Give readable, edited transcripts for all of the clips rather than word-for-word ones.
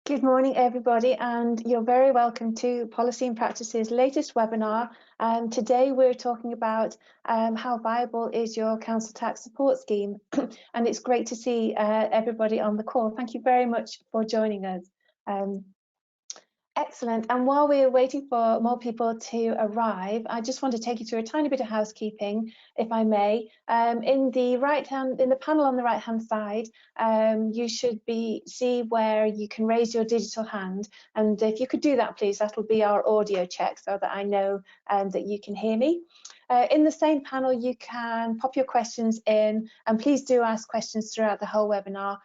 Good morning, everybody, and you're very welcome to Policy and Practice's latest webinar. Today we're talking about how viable is your council tax support scheme, and it's great to see everybody on the call. Thank you very much for joining us. Excellent. And while we're waiting for more people to arrive, I just want to take you through a tiny bit of housekeeping, if I may. In the panel on the right-hand side, you should see where you can raise your digital hand. And if you could do that, please, that'll be our audio check so that I know that you can hear me. In the same panel, you can pop your questions in, and please do ask questions throughout the whole webinar.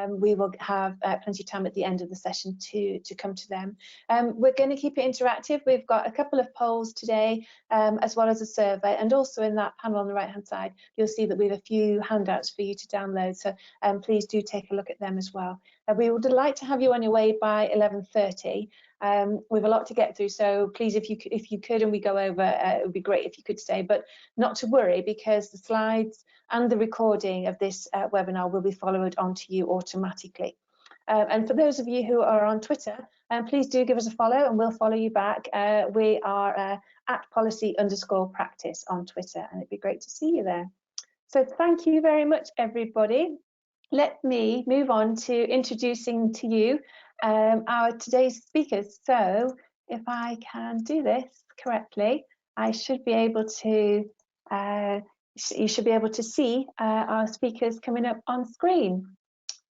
We will have plenty of time at the end of the session to come to them. We're going to keep it interactive. We've got a couple of polls today, as well as a survey, and also in that panel on the right hand side you'll see that we have a few handouts for you to download, so please do take a look at them as well. We would like to have you on your way by 11:30. We have a lot to get through, so please, if you could and we go over, it would be great if you could stay, but not to worry, because the slides and the recording of this webinar will be followed on to you automatically. And for those of you who are on Twitter, please do give us a follow and we'll follow you back. We are at policy_practice on Twitter, and it'd be great to see you there. So thank you very much, everybody. Let me move on to introducing to you our today's speakers. So if I can do this correctly, I should be able to you should be able to see our speakers coming up on screen.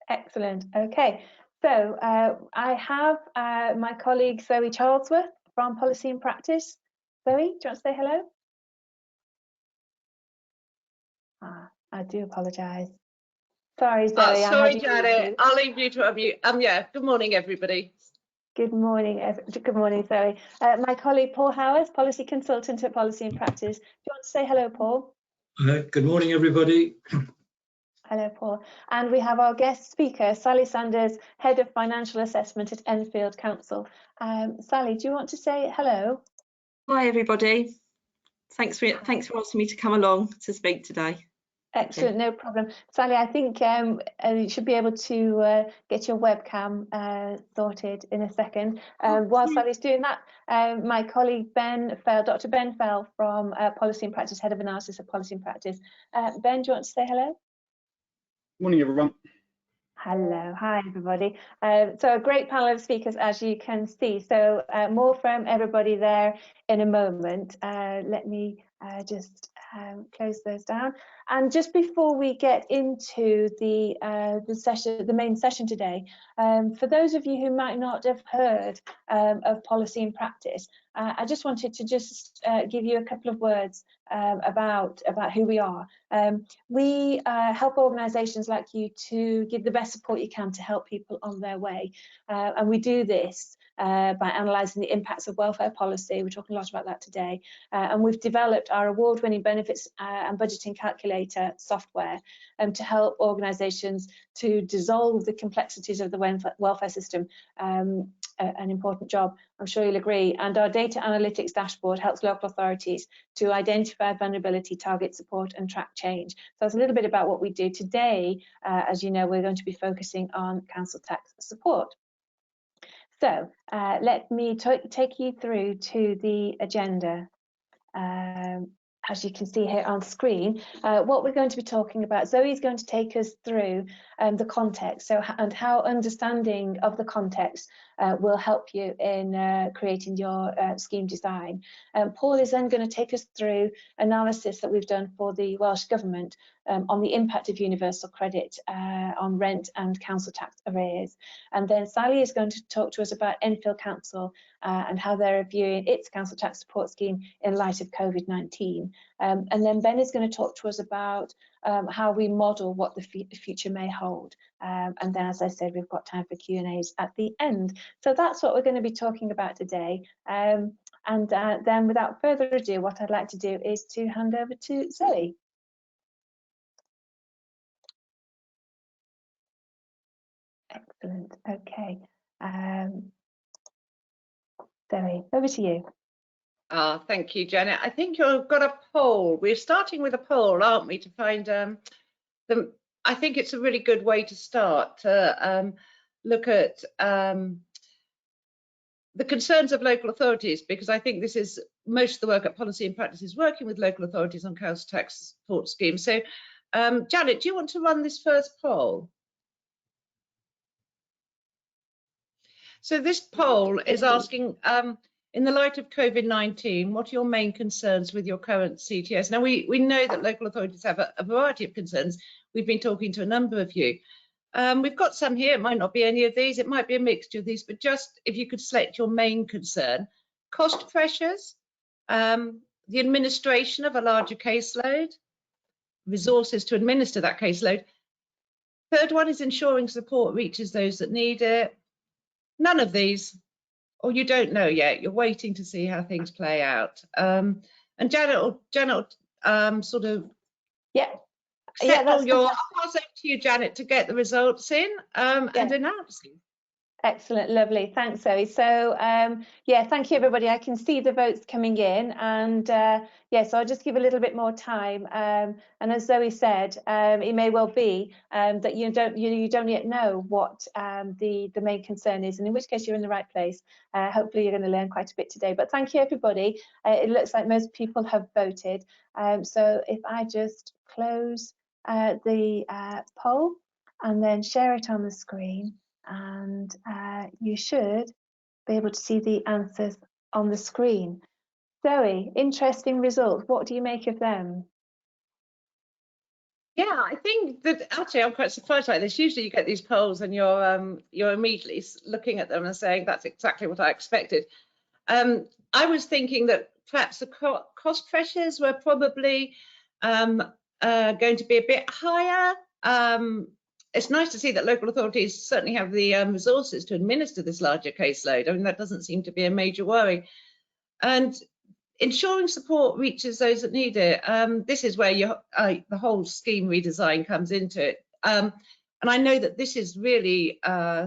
Excellent. Okay, so I have my colleague Zoe Charlesworth from Policy and Practice. Zoe, do you want to say hello? I do apologise. Sorry, Zoe. Sorry, Janet. I'll leave you to unmute. Yeah. Good morning, everybody. Good morning, Zoe. My colleague Paul Howes, policy consultant at Policy and Practice. Do you want to say hello, Paul? Good morning, everybody. Hello, Paul. And we have our guest speaker, Sally Sanders, Head of Financial Assessment at Enfield Council. Sally, do you want to say hello? Hi, everybody. Thanks for asking me to come along to speak today. Excellent, no problem. Sally, I think you should be able to get your webcam sorted in a second. While Sally's doing that, my colleague Dr. Ben Fell from Policy and Practice, Head of Analysis of Policy and Practice. Ben, do you want to say hello? Morning, everyone. Hello, hi everybody. So a great panel of speakers, as you can see. So more from everybody there in a moment. Let me just close those down. And just before we get into the main session today, for those of you who might not have heard of Policy and Practice, I just wanted to give you a couple of words about who we are. We help organisations like you to give the best support you can to help people on their way, and we do this by analysing the impacts of welfare policy. We're talking a lot about that today, and we've developed our award-winning benefits and budgeting calculator software to help organisations to dissolve the complexities of the welfare system. An important job, I'm sure you'll agree. And our data analytics dashboard helps local authorities to identify vulnerability, target support and track change. So that's a little bit about what we do today. As you know, we're going to be focusing on council tax support. So let me take you through to the agenda. As you can see here on screen, what we're going to be talking about, Zoe's going to take us through the context, and how understanding of the context will help you in creating your scheme design. Paul is then going to take us through analysis that we've done for the Welsh Government on the impact of universal credit on rent and council tax arrears. And then Sally is going to talk to us about Enfield Council and how they're reviewing its council tax support scheme in light of COVID-19. And then Ben is going to talk to us about how we model what the future may hold. And then, as I said, we've got time for Q&As at the end. So that's what we're going to be talking about today. And then, without further ado, what I'd like to do is to hand over to Zoe. Excellent. Okay. Zoe, over to you. Thank you, Janet. I think you've got a poll. We're starting with a poll, aren't we, to find I think it's a really good way to start. look at the concerns of local authorities, because I think this is most of the work at Policy and Practice is working with local authorities on council tax support schemes. So, Janet, do you want to run this first poll? So this poll is asking, in the light of COVID-19, what are your main concerns with your current CTS? Now, we know that local authorities have a variety of concerns. We've been talking to a number of you. We've got some here. It might not be any of these. It might be a mixture of these, but just if you could select your main concern. Cost pressures, the administration of a larger caseload, resources to administer that caseload. Third one is ensuring support reaches those that need it. None of these, or you don't know yet. You're waiting to see how things play out. And Janet will sort of I'll pass over to you, Janet, to get the results in and announce them. Excellent, lovely. Thanks, Zoe. So, yeah, thank you, everybody. I can see the votes coming in, and yeah, so I'll just give a little bit more time. And as Zoe said, it may well be that you don't yet know what the main concern is, and in which case you're in the right place. Hopefully, you're going to learn quite a bit today. But thank you, everybody. It looks like most people have voted. So if I just close the poll and then share it on the screen. And you should be able to see the answers on the screen. Zoe, interesting results. What do you make of them? Yeah, I think that actually I'm quite surprised by this. Usually you get these polls and you're immediately looking at them and saying that's exactly what I expected. I was thinking that perhaps the cost pressures were probably going to be a bit higher. It's nice to see that local authorities certainly have the resources to administer this larger caseload. I mean, that doesn't seem to be a major worry. And ensuring support reaches those that need it. This is where the whole scheme redesign comes into it. And I know that this is really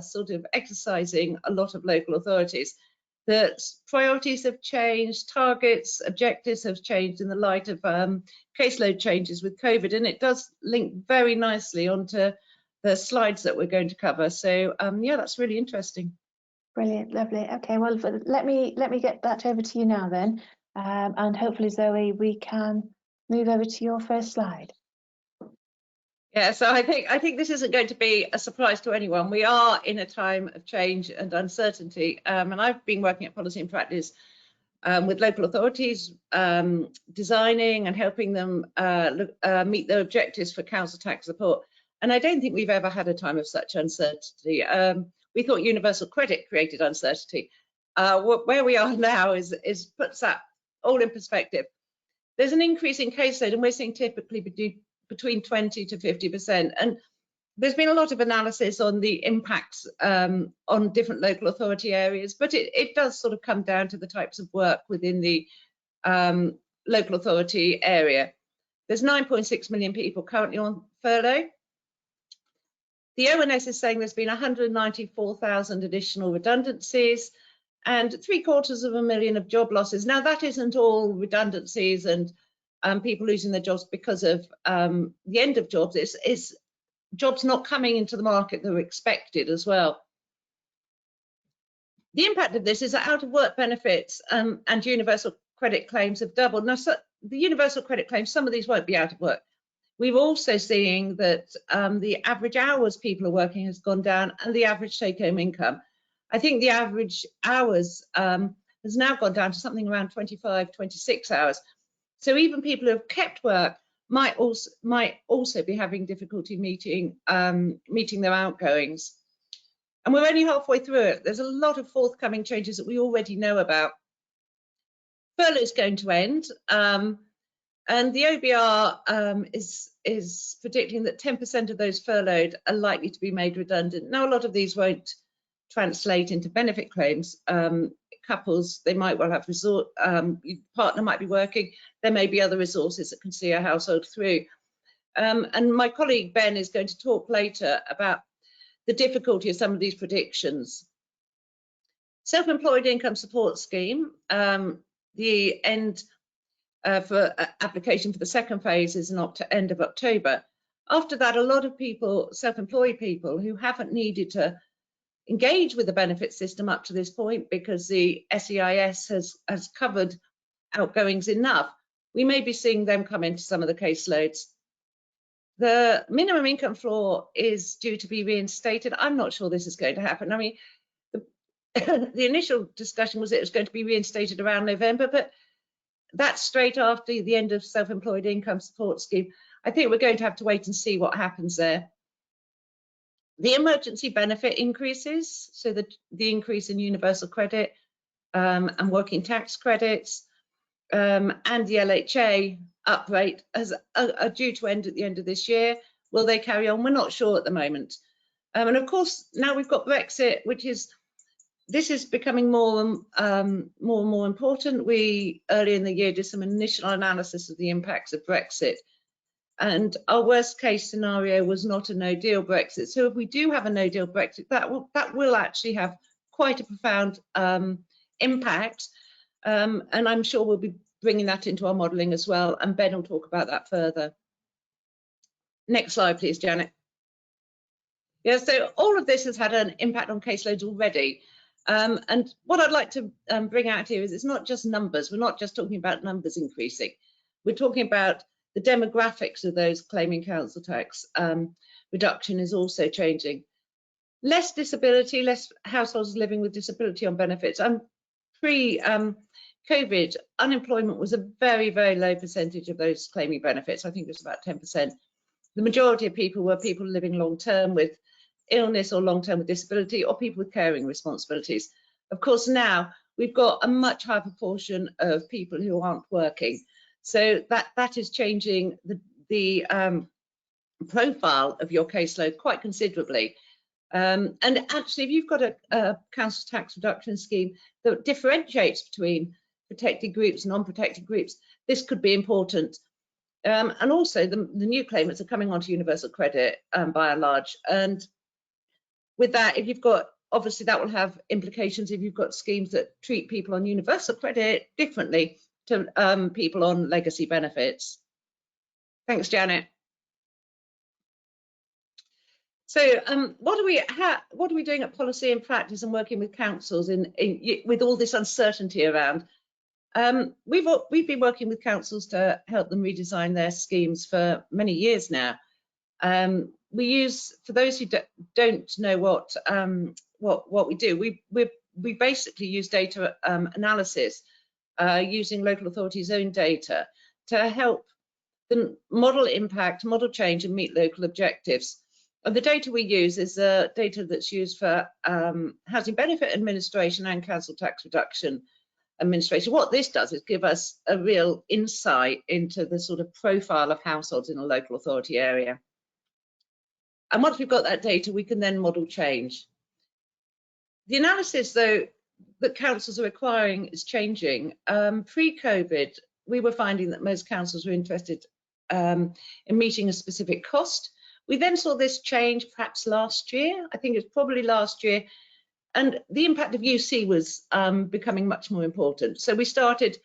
sort of exercising a lot of local authorities, that priorities have changed, targets, objectives have changed in the light of caseload changes with COVID. And it does link very nicely onto the slides that we're going to cover. So yeah, that's really interesting. Brilliant, lovely. Okay, well, let me get that over to you now then, and hopefully, Zoe, we can move over to your first slide. Yeah, so I think this isn't going to be a surprise to anyone. We are in a time of change and uncertainty, and I've been working at Policy and Practice with local authorities, designing and helping them meet their objectives for council tax support. And I don't think we've ever had a time of such uncertainty. We thought universal credit created uncertainty. Where we are now is puts that all in perspective. There's an increase in caseload, and we're seeing typically between 20 to 50%. And there's been a lot of analysis on the impacts on different local authority areas, but it does sort of come down to the types of work within the local authority area. There's 9.6 million people currently on furlough. The ONS is saying there's been 194,000 additional redundancies and 750,000 of job losses. Now, that isn't all redundancies and people losing their jobs because of the end of jobs. It's jobs not coming into the market that were expected as well. The impact of this is that out of work benefits and universal credit claims have doubled. Now, so the universal credit claims, some of these won't be out of work. We're also seeing that the average hours people are working has gone down and the average take-home income. I think the average hours has now gone down to something around 25, 26 hours. So even people who have kept work might also be having difficulty meeting their outgoings. And we're only halfway through it. There's a lot of forthcoming changes that we already know about. Furlough is going to end. And the OBR is predicting that 10% of those furloughed are likely to be made redundant. Now, a lot of these won't translate into benefit claims. Couples, they might well have partner might be working. There may be other resources that can see a household through. And my colleague Ben is going to talk later about the difficulty of some of these predictions. Self-employed income support scheme, the end for application for the second phase is end of October. After that, a lot of people, self-employed people who haven't needed to engaged with the benefit system up to this point because the SEIS has covered outgoings enough, we may be seeing them come into some of the caseloads. The minimum income floor is due to be reinstated. I'm not sure this is going to happen. I mean, the initial discussion was it was going to be reinstated around November, but that's straight after the end of self-employed income support scheme. I think we're going to have to wait and see what happens there. The emergency benefit increases, so the increase in universal credit and working tax credits and the LHA uprate are due to end at the end of this year. Will they carry on? We're not sure at the moment. And of course, now we've got Brexit, this is becoming more and more important. We early in the year did some initial analysis of the impacts of Brexit, and our worst case scenario was not a no-deal Brexit. So if we do have a no-deal Brexit, that will actually have quite a profound impact, and I'm sure we'll be bringing that into our modelling as well, and Ben will talk about that further. Next slide, please, Janet. Yeah, so all of this has had an impact on caseloads already. And what I'd like to bring out here is it's not just numbers. We're not just talking about numbers increasing. We're talking about the demographics of those claiming council tax reduction is also changing. Less disability, less households living with disability on benefits. Pre-COVID, unemployment was a very, very low percentage of those claiming benefits. I think it was about 10%. The majority of people were people living long-term with illness or long-term with disability, or people with caring responsibilities. Of course, now we've got a much higher proportion of people who aren't working. So that is changing the profile of your caseload quite considerably. And actually, if you've got a council tax reduction scheme that differentiates between protected groups and non-protected groups, this could be important. And also, the new claimants are coming onto universal credit by and large. And with that, if you've got, obviously that will have implications if you've got schemes that treat people on universal credit differently to people on legacy benefits. Thanks, Janet. So what are we doing at policy and practice and working with councils with all this uncertainty around? We've been working with councils to help them redesign their schemes for many years now. We use, for those who don't know what we do, we basically use data analysis using local authorities' own data to help them model impact, model change, and meet local objectives. And the data we use is the data that's used for housing benefit administration and council tax reduction administration. What this does is give us a real insight into the sort of profile of households in a local authority area. And once we've got that data, we can then model change. The analysis, though, that councils are requiring is changing. Pre-COVID, we were finding that most councils were interested in meeting a specific cost. We then saw this change perhaps last year. I think it's probably last year. And the impact of UC was becoming much more important. So we started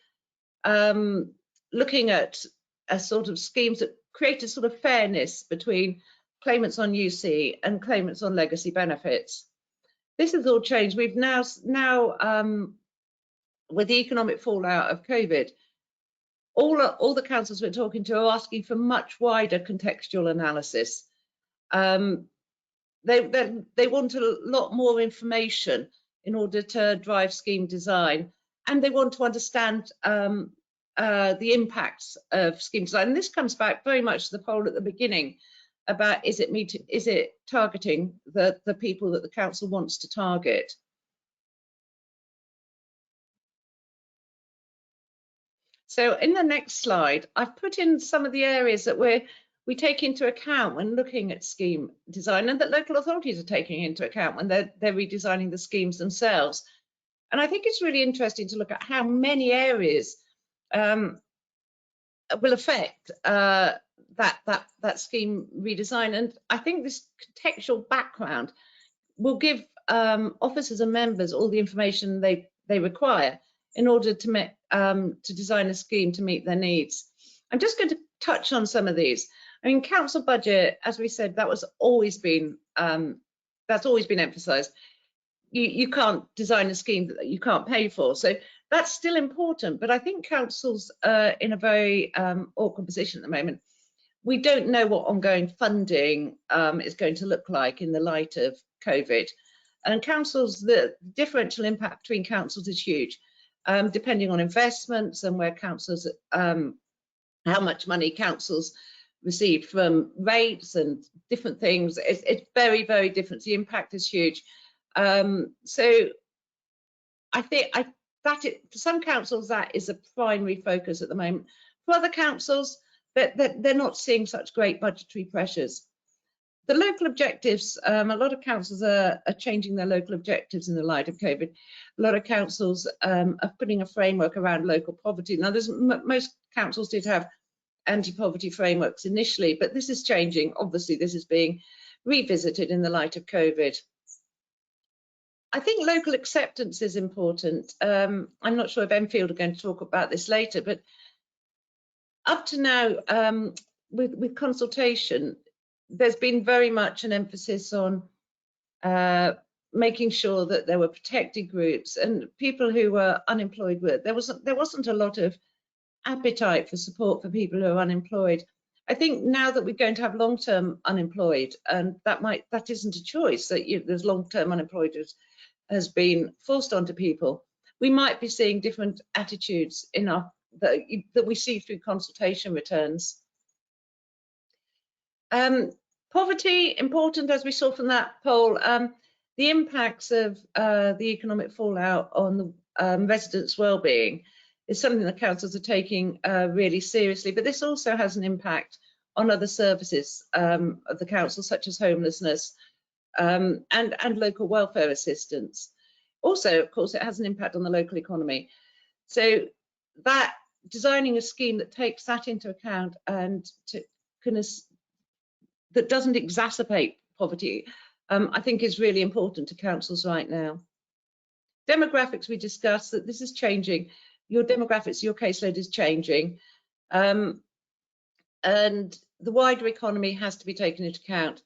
looking at a sort of schemes that create a sort of fairness between claimants on UC and claimants on legacy benefits. This has all changed. We've now with the economic fallout of COVID, all the councils we're talking to are asking for much wider contextual analysis. They want a lot more information in order to drive scheme design, and they want to understand the impacts of scheme design. And this comes back very much to the poll at the beginning about is it targeting the people that the council wants to target. So in the next slide, I've put in some of the areas that we take into account when looking at scheme design, and that local authorities are taking into account when they're redesigning the schemes themselves. And I think it's really interesting to look at how many areas will affect that scheme redesign. And I think this contextual background will give officers and members all the information they require in order to design a scheme to meet their needs. I'm just going to touch on some of these. I mean, council budget, as we said, that's always been emphasised. you can't design a scheme that you can't pay for. So that's still important, but I think councils are in a very awkward position at the moment. We don't know what ongoing funding is going to look like in the light of COVID. And councils, the differential impact between councils is huge, depending on investments and where councils, how much money councils receive from rates and different things. It's very, very different. The impact is huge. So I think for some councils, that is a primary focus at the moment. For other councils, they're not seeing such great budgetary pressures. The local objectives, a lot of councils are changing their local objectives in the light of COVID. A lot of councils are putting a framework around local poverty. Now, most councils did have anti-poverty frameworks initially, but this is changing. Obviously, this is being revisited in the light of COVID. I think local acceptance is important. I'm not sure if Enfield are going to talk about this later, but up to now, with consultation, there's been very much an emphasis on making sure that there were protected groups and people who were unemployed. There wasn't a lot of appetite for support for people who are unemployed. I think now that we're going to have long-term unemployed, and that isn't a choice, that there's long-term unemployed has been forced onto people, we might be seeing different attitudes in that we see through consultation returns. Poverty, important, as we saw from that poll. The impacts of the economic fallout on the residents' well-being is something that councils are taking really seriously, but this also has an impact on other services of the council, such as homelessness and local welfare assistance. Also, of course, it has an impact on the local economy. So that designing a scheme that takes that into account and that doesn't exacerbate poverty, I think is really important to councils right now. Demographics, we discussed that this is changing. Your demographics, your caseload is changing. And the wider economy has to be taken into account.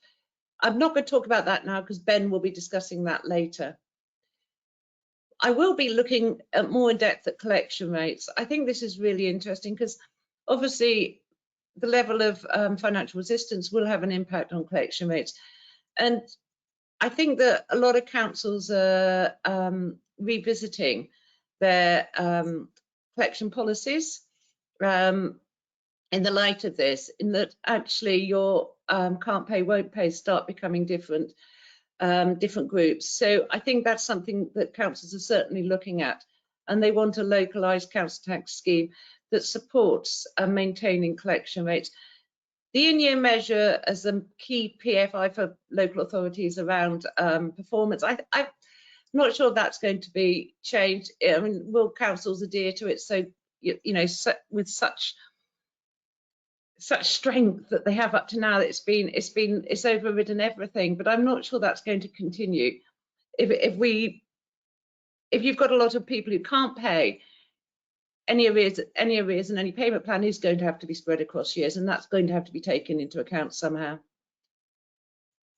I'm not going to talk about that now because Ben will be discussing that later. I will be looking at more in depth at collection rates. I think this is really interesting because obviously the level of financial resistance will have an impact on collection rates. And I think that a lot of councils are revisiting their collection policies in the light of this, in that actually your can't pay, won't pay start becoming different groups. So I think that's something that councils are certainly looking at, and they want a localised council tax scheme that supports maintaining collection rates. The in-year measure as a key PFI for local authorities around performance, I'm not sure that's going to be changed. I mean, will councils adhere to it? So, with such strength that they have up to now, it's overridden everything. But I'm not sure that's going to continue. If you've got a lot of people who can't pay, any arrears and any payment plan is going to have to be spread across years, and that's going to have to be taken into account somehow.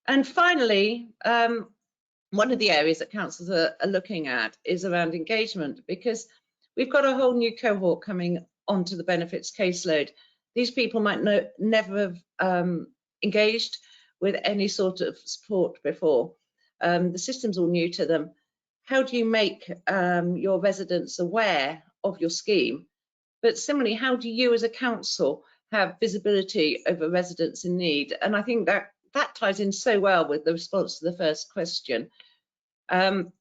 And finally, one of the areas that councils are looking at is around engagement, because we've got a whole new cohort coming onto the benefits caseload. These people might never have engaged with any sort of support before. The system's all new to them. How do you make your residents aware of your scheme? But similarly, how do you as a council have visibility over residents in need? And I think that ties in so well with the response to the first question. And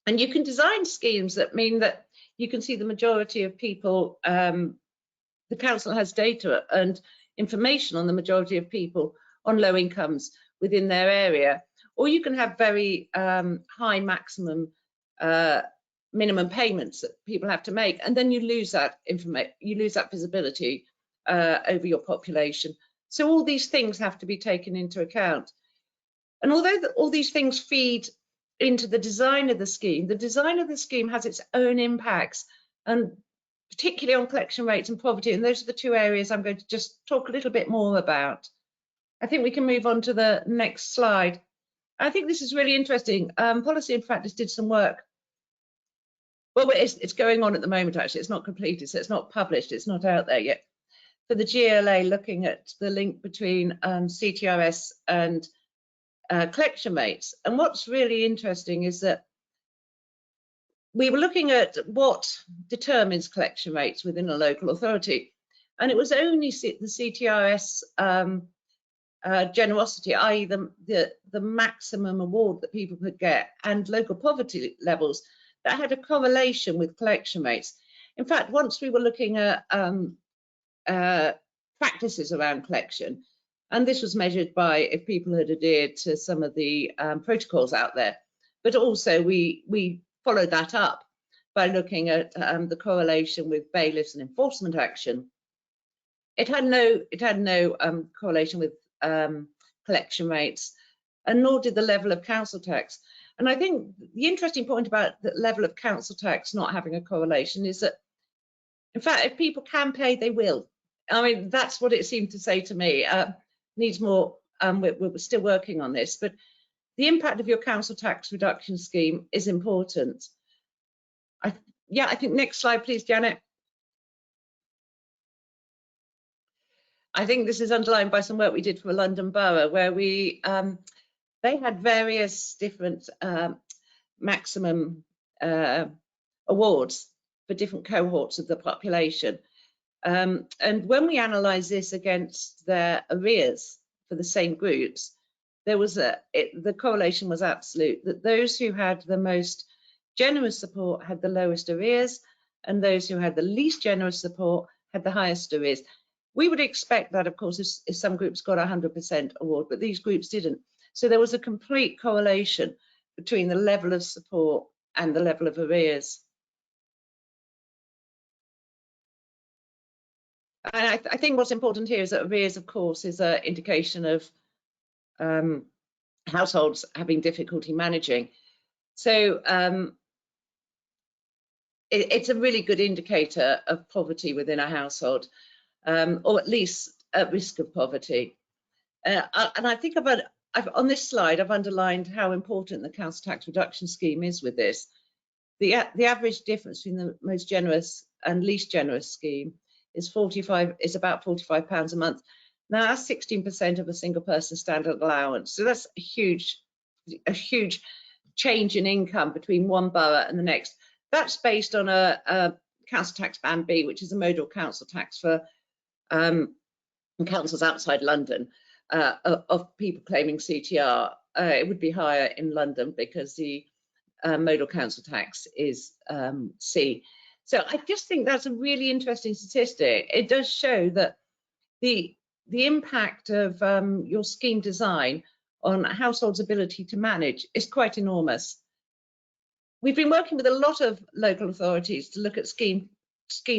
you can design schemes that mean that you can see the majority of people. The council has data and information on the majority of people on low incomes within their area, or you can have very high maximum minimum payments that people have to make, and then you lose that information, you lose that visibility over your population. So all these things have to be taken into account. And although all these things feed into the design of the scheme has its own impacts, and particularly on collection rates and poverty. And those are the two areas I'm going to just talk a little bit more about. I think we can move on to the next slide. I think this is really interesting. Policy and Practice did some work. Well, it's going on at the moment, actually. It's not completed, so it's not published. It's not out there yet. For the GLA, looking at the link between CTRS and collection rates. And what's really interesting is that we were looking at what determines collection rates within a local authority. And it was only the CTRS generosity, i.e. the maximum award that people could get, and local poverty levels that had a correlation with collection rates. In fact, once we were looking at practices around collection, and this was measured by if people had adhered to some of the protocols out there, but also we followed that up by looking at the correlation with bailiffs and enforcement action. It had no correlation with collection rates, and nor did the level of council tax. And I think the interesting point about the level of council tax not having a correlation is that, in fact, if people can pay, they will. I mean, that's what it seemed to say to me. Needs more, we're still working on this, but the impact of your council tax reduction scheme is important. I think next slide, please, Janet. I think this is underlined by some work we did for London Borough, where we they had various different maximum awards for different cohorts of the population. And when we analysed this against their arrears for the same groups, there was the correlation was absolute, that those who had the most generous support had the lowest arrears, and those who had the least generous support had the highest arrears. We would expect that, of course, if some groups got 100% award, but these groups didn't. So there was a complete correlation between the level of support and the level of arrears. And I think what's important here is that arrears, of course, is an indication of households having difficulty managing. So it's a really good indicator of poverty within a household, or at least at risk of poverty. And I think on this slide, I've underlined how important the council tax reduction scheme is with this. The average difference between the most generous and least generous scheme is about £45 a month. Now that's 16% of a single person standard allowance. So that's a huge change in income between one borough and the next. That's based on a council tax band B, which is a modal council tax for councils outside London, of people claiming CTR. It would be higher in London because the modal council tax is C. So I just think that's a really interesting statistic. It does show that the impact of your scheme design on a household's ability to manage is quite enormous. We've been working with a lot of local authorities to look at scheme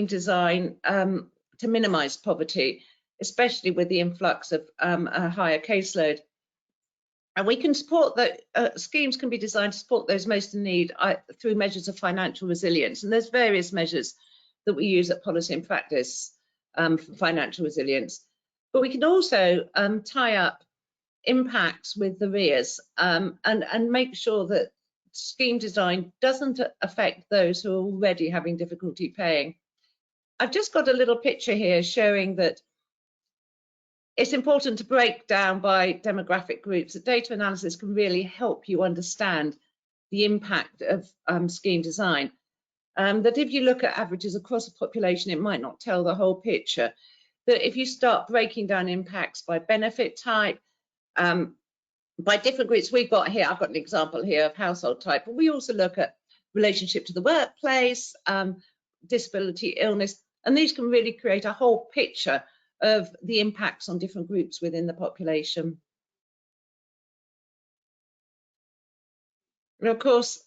design to minimise poverty, especially with the influx of a higher caseload. And we can support that schemes can be designed to support those most in need through measures of financial resilience. And there's various measures that we use at Policy and Practice for financial resilience. But we can also tie up impacts with arrears and make sure that scheme design doesn't affect those who are already having difficulty paying. I've just got a little picture here showing that it's important to break down by demographic groups. That data analysis can really help you understand the impact of scheme design. That if you look at averages across a population, it might not tell the whole picture. That if you start breaking down impacts by benefit type, by different groups, I've got an example here of household type, but we also look at relationship to the workplace, disability, illness, and these can really create a whole picture of the impacts on different groups within the population. And of course,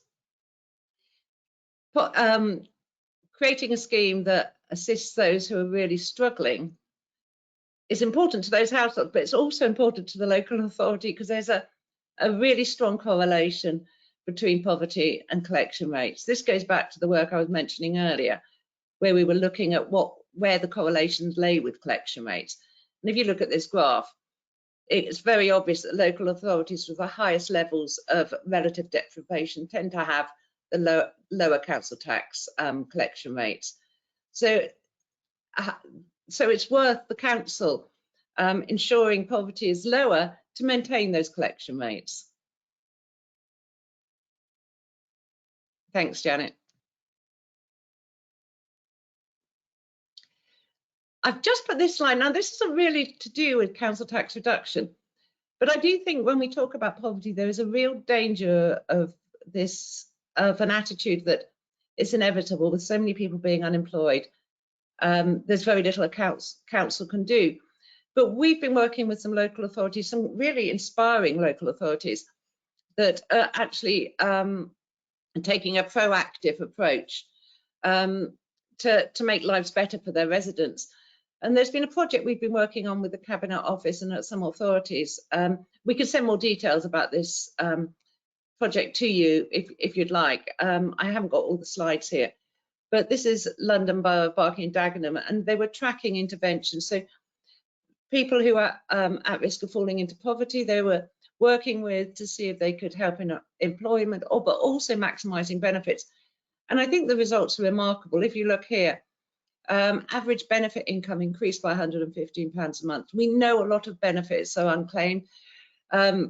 creating a scheme that assists those who are really struggling is important to those households, but it's also important to the local authority because there's a really strong correlation between poverty and collection rates. This goes back to the work I was mentioning earlier, where we were looking at where the correlations lay with collection rates. And if you look at this graph, it's very obvious that local authorities with the highest levels of relative deprivation tend to have the lower council tax collection rates. So it's worth the council ensuring poverty is lower to maintain those collection rates. Thanks, Janet. I've just put this slide. Now, this isn't really to do with council tax reduction, but I do think when we talk about poverty, there is a real danger of an attitude that it's inevitable with so many people being unemployed. There's very little a council can do. But we've been working with some local authorities, some really inspiring local authorities that are actually taking a proactive approach to make lives better for their residents. And there's been a project we've been working on with the Cabinet Office and at some authorities. We can send more details about this project to you if you'd like. I haven't got all the slides here, but this is London Borough of Barking and Dagenham, and they were tracking interventions. So people who are at risk of falling into poverty, they were working with to see if they could help in employment, but also maximising benefits. And I think the results are remarkable. If you look here, average benefit income increased by £115 a month. We know a lot of benefits are unclaimed, but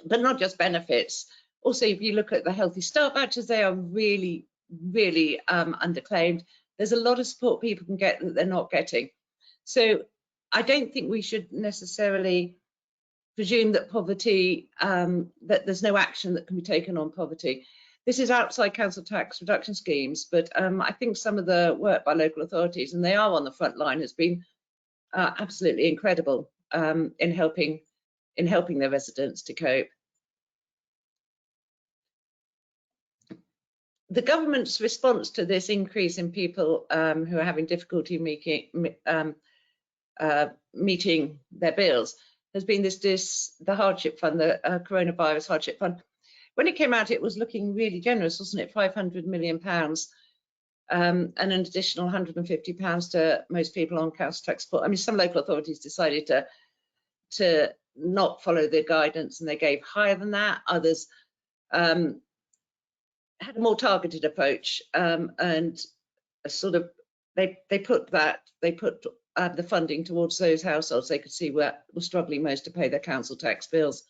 not just benefits. Also, if you look at the Healthy Start vouchers, they are really, really underclaimed. There's a lot of support people can get that they're not getting. So I don't think we should necessarily presume that poverty, that there's no action that can be taken on poverty. This is outside council tax reduction schemes, but I think some of the work by local authorities, and they are on the front line, has been absolutely incredible in helping their residents to cope. The government's response to this increase in people who are having difficulty meeting their bills has been the hardship fund, the coronavirus hardship fund. When it came out, it was looking really generous, wasn't it? £500 million and an additional £150 to most people on council tax support. I mean, some local authorities decided to not follow the guidance and they gave higher than that. Others had a more targeted approach and a sort of they put the funding towards those households they could see were struggling most to pay their council tax bills.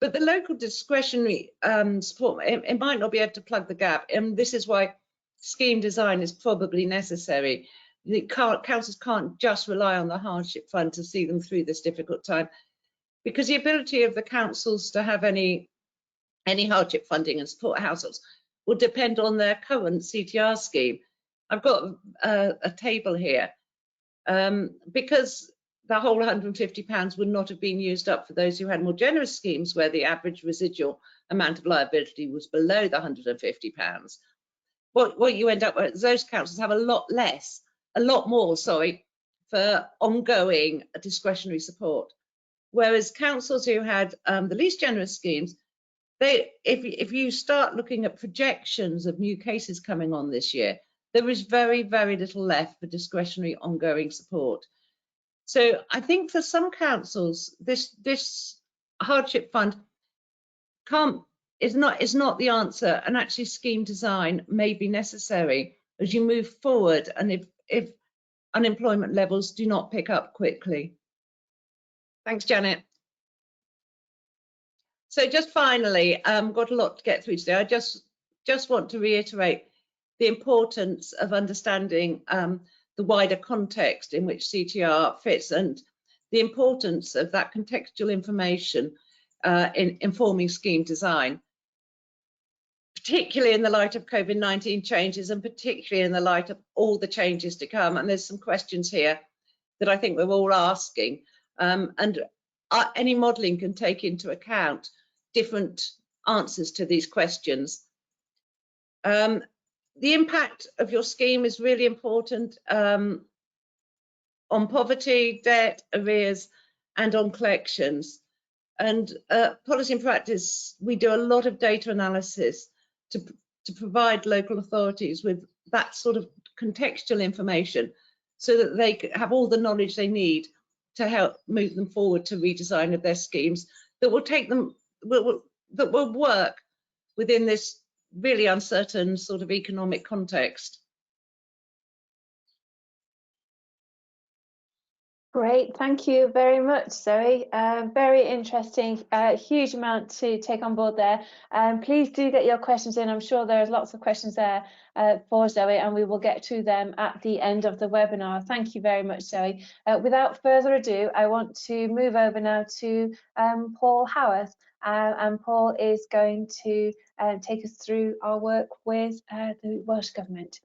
But the local discretionary support, it might not be able to plug the gap, and this is why scheme design is probably necessary. Councils can't just rely on the hardship fund to see them through this difficult time, because the ability of the councils to have any hardship funding and support households will depend on their current CTR scheme. I've got a table here because the whole £150 would not have been used up for those who had more generous schemes where the average residual amount of liability was below the £150. What you end up with, those councils have a lot more, for ongoing discretionary support. Whereas councils who had the least generous schemes, if you start looking at projections of new cases coming on this year, there is very, very little left for discretionary ongoing support. So I think for some councils, this hardship fund is not the answer, and actually scheme design may be necessary as you move forward and if unemployment levels do not pick up quickly. Thanks, Janet. So just finally, got a lot to get through today. I just want to reiterate the importance of understanding the wider context in which CTR fits and the importance of that contextual information in informing scheme design, particularly in the light of COVID-19 changes and particularly in the light of all the changes to come. And there's some questions here that I think we're all asking, and any modelling can take into account different answers to these questions. The impact of your scheme is really important on poverty, debt, arrears, and on collections. And policy and practice, we do a lot of data analysis to provide local authorities with that sort of contextual information so that they have all the knowledge they need to help move them forward to redesign of their schemes that will take them, that will work within this really uncertain sort of economic context. Great, thank you very much, Zoe. Very interesting, huge amount to take on board there. Please do get your questions in. I'm sure there's lots of questions there for Zoe, and we will get to them at the end of the webinar. Thank you very much, Zoe. Without further ado, I want to move over now to Paul Howarth, and Paul is going to take us through our work with the Welsh Government.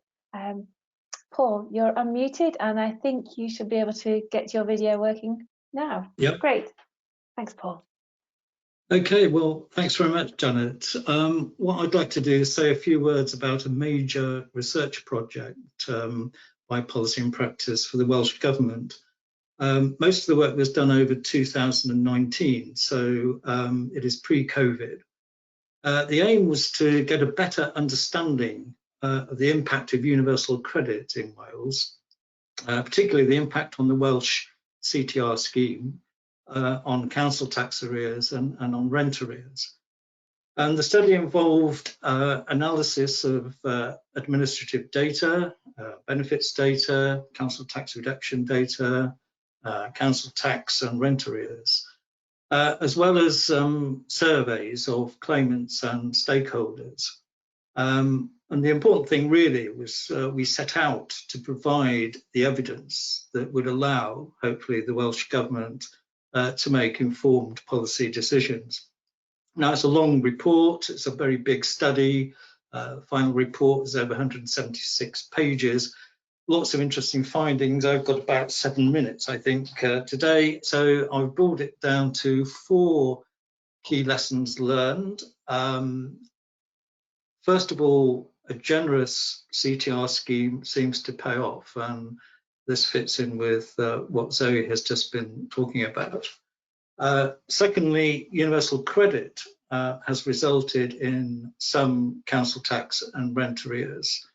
Paul, you're unmuted, and I think you should be able to get your video working now. Yep. Great. Thanks, Paul. Okay, well, thanks very much, Janet. What I'd like to do is say a few words about a major research project by Policy and Practice for the Welsh Government. Most of the work was done over 2019, so it is pre-COVID. The aim was to get a better understanding of the impact of universal credit in Wales, particularly the impact on the Welsh CTR scheme, on council tax arrears and on rent arrears. And the study involved analysis of administrative data, benefits data, council tax reduction data, council tax and rent arrears, as well as surveys of claimants and stakeholders. And the important thing really was we set out to provide the evidence that would allow, hopefully, the Welsh Government to make informed policy decisions. Now, it's a long report, it's a very big study. The final report is over 176 pages. Lots of interesting findings. I've got about 7 minutes, I think, today. So I've brought it down to 4 key lessons learned. First of all, a generous CTR scheme seems to pay off, and this fits in with what Zoe has just been talking about. Secondly, universal credit has resulted in some council tax and rent arrears.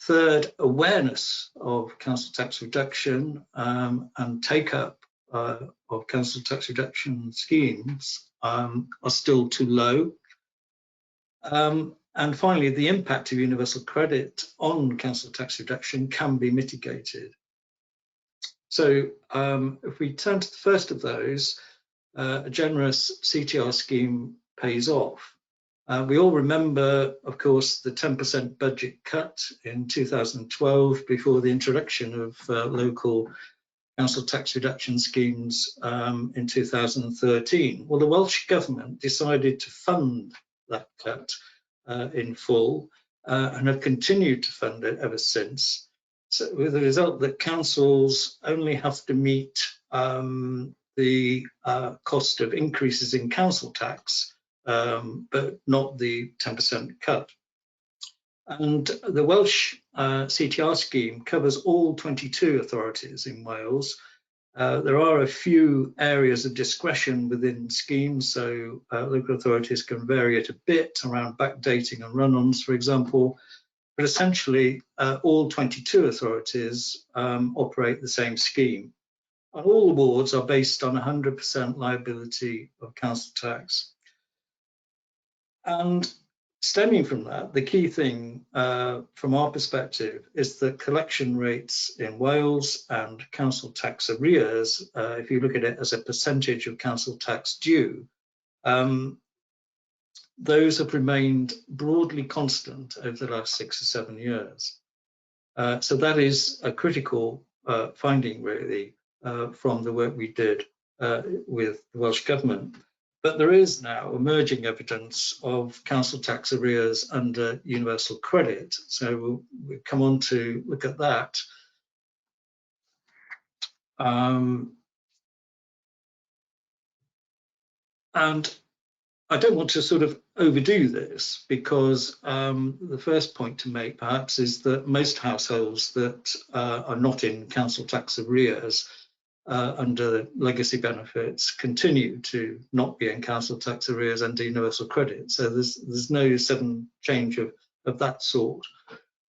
Third, awareness of council tax reduction and take-up of council tax reduction schemes are still too low. And finally, the impact of universal credit on council tax reduction can be mitigated. So if we turn to the first of those, a generous CTR scheme pays off. We all remember, of course, the 10% budget cut in 2012 before the introduction of local council tax reduction schemes in 2013. Well, the Welsh Government decided to fund that cut in full and have continued to fund it ever since. So with the result that councils only have to meet the cost of increases in council tax, but not the 10% cut. And the Welsh CTR scheme covers all 22 authorities in Wales. There are a few areas of discretion within schemes, so local authorities can vary it a bit around backdating and run-ons, for example, but essentially all 22 authorities operate the same scheme. And all awards are based on 100% liability of council tax. And stemming from that, the key thing from our perspective is that collection rates in Wales and council tax arrears, if you look at it as a percentage of council tax due, those have remained broadly constant over the last 6 or 7 years. So that is a critical finding, really, from the work we did with the Welsh Government. But there is now emerging evidence of council tax arrears under universal credit. So we'll come on to look at that. And I don't want to sort of overdo this, because the first point to make perhaps is that most households that are not in council tax arrears under legacy benefits continue to not be in council tax arrears under universal credit. So there's no sudden change of that sort.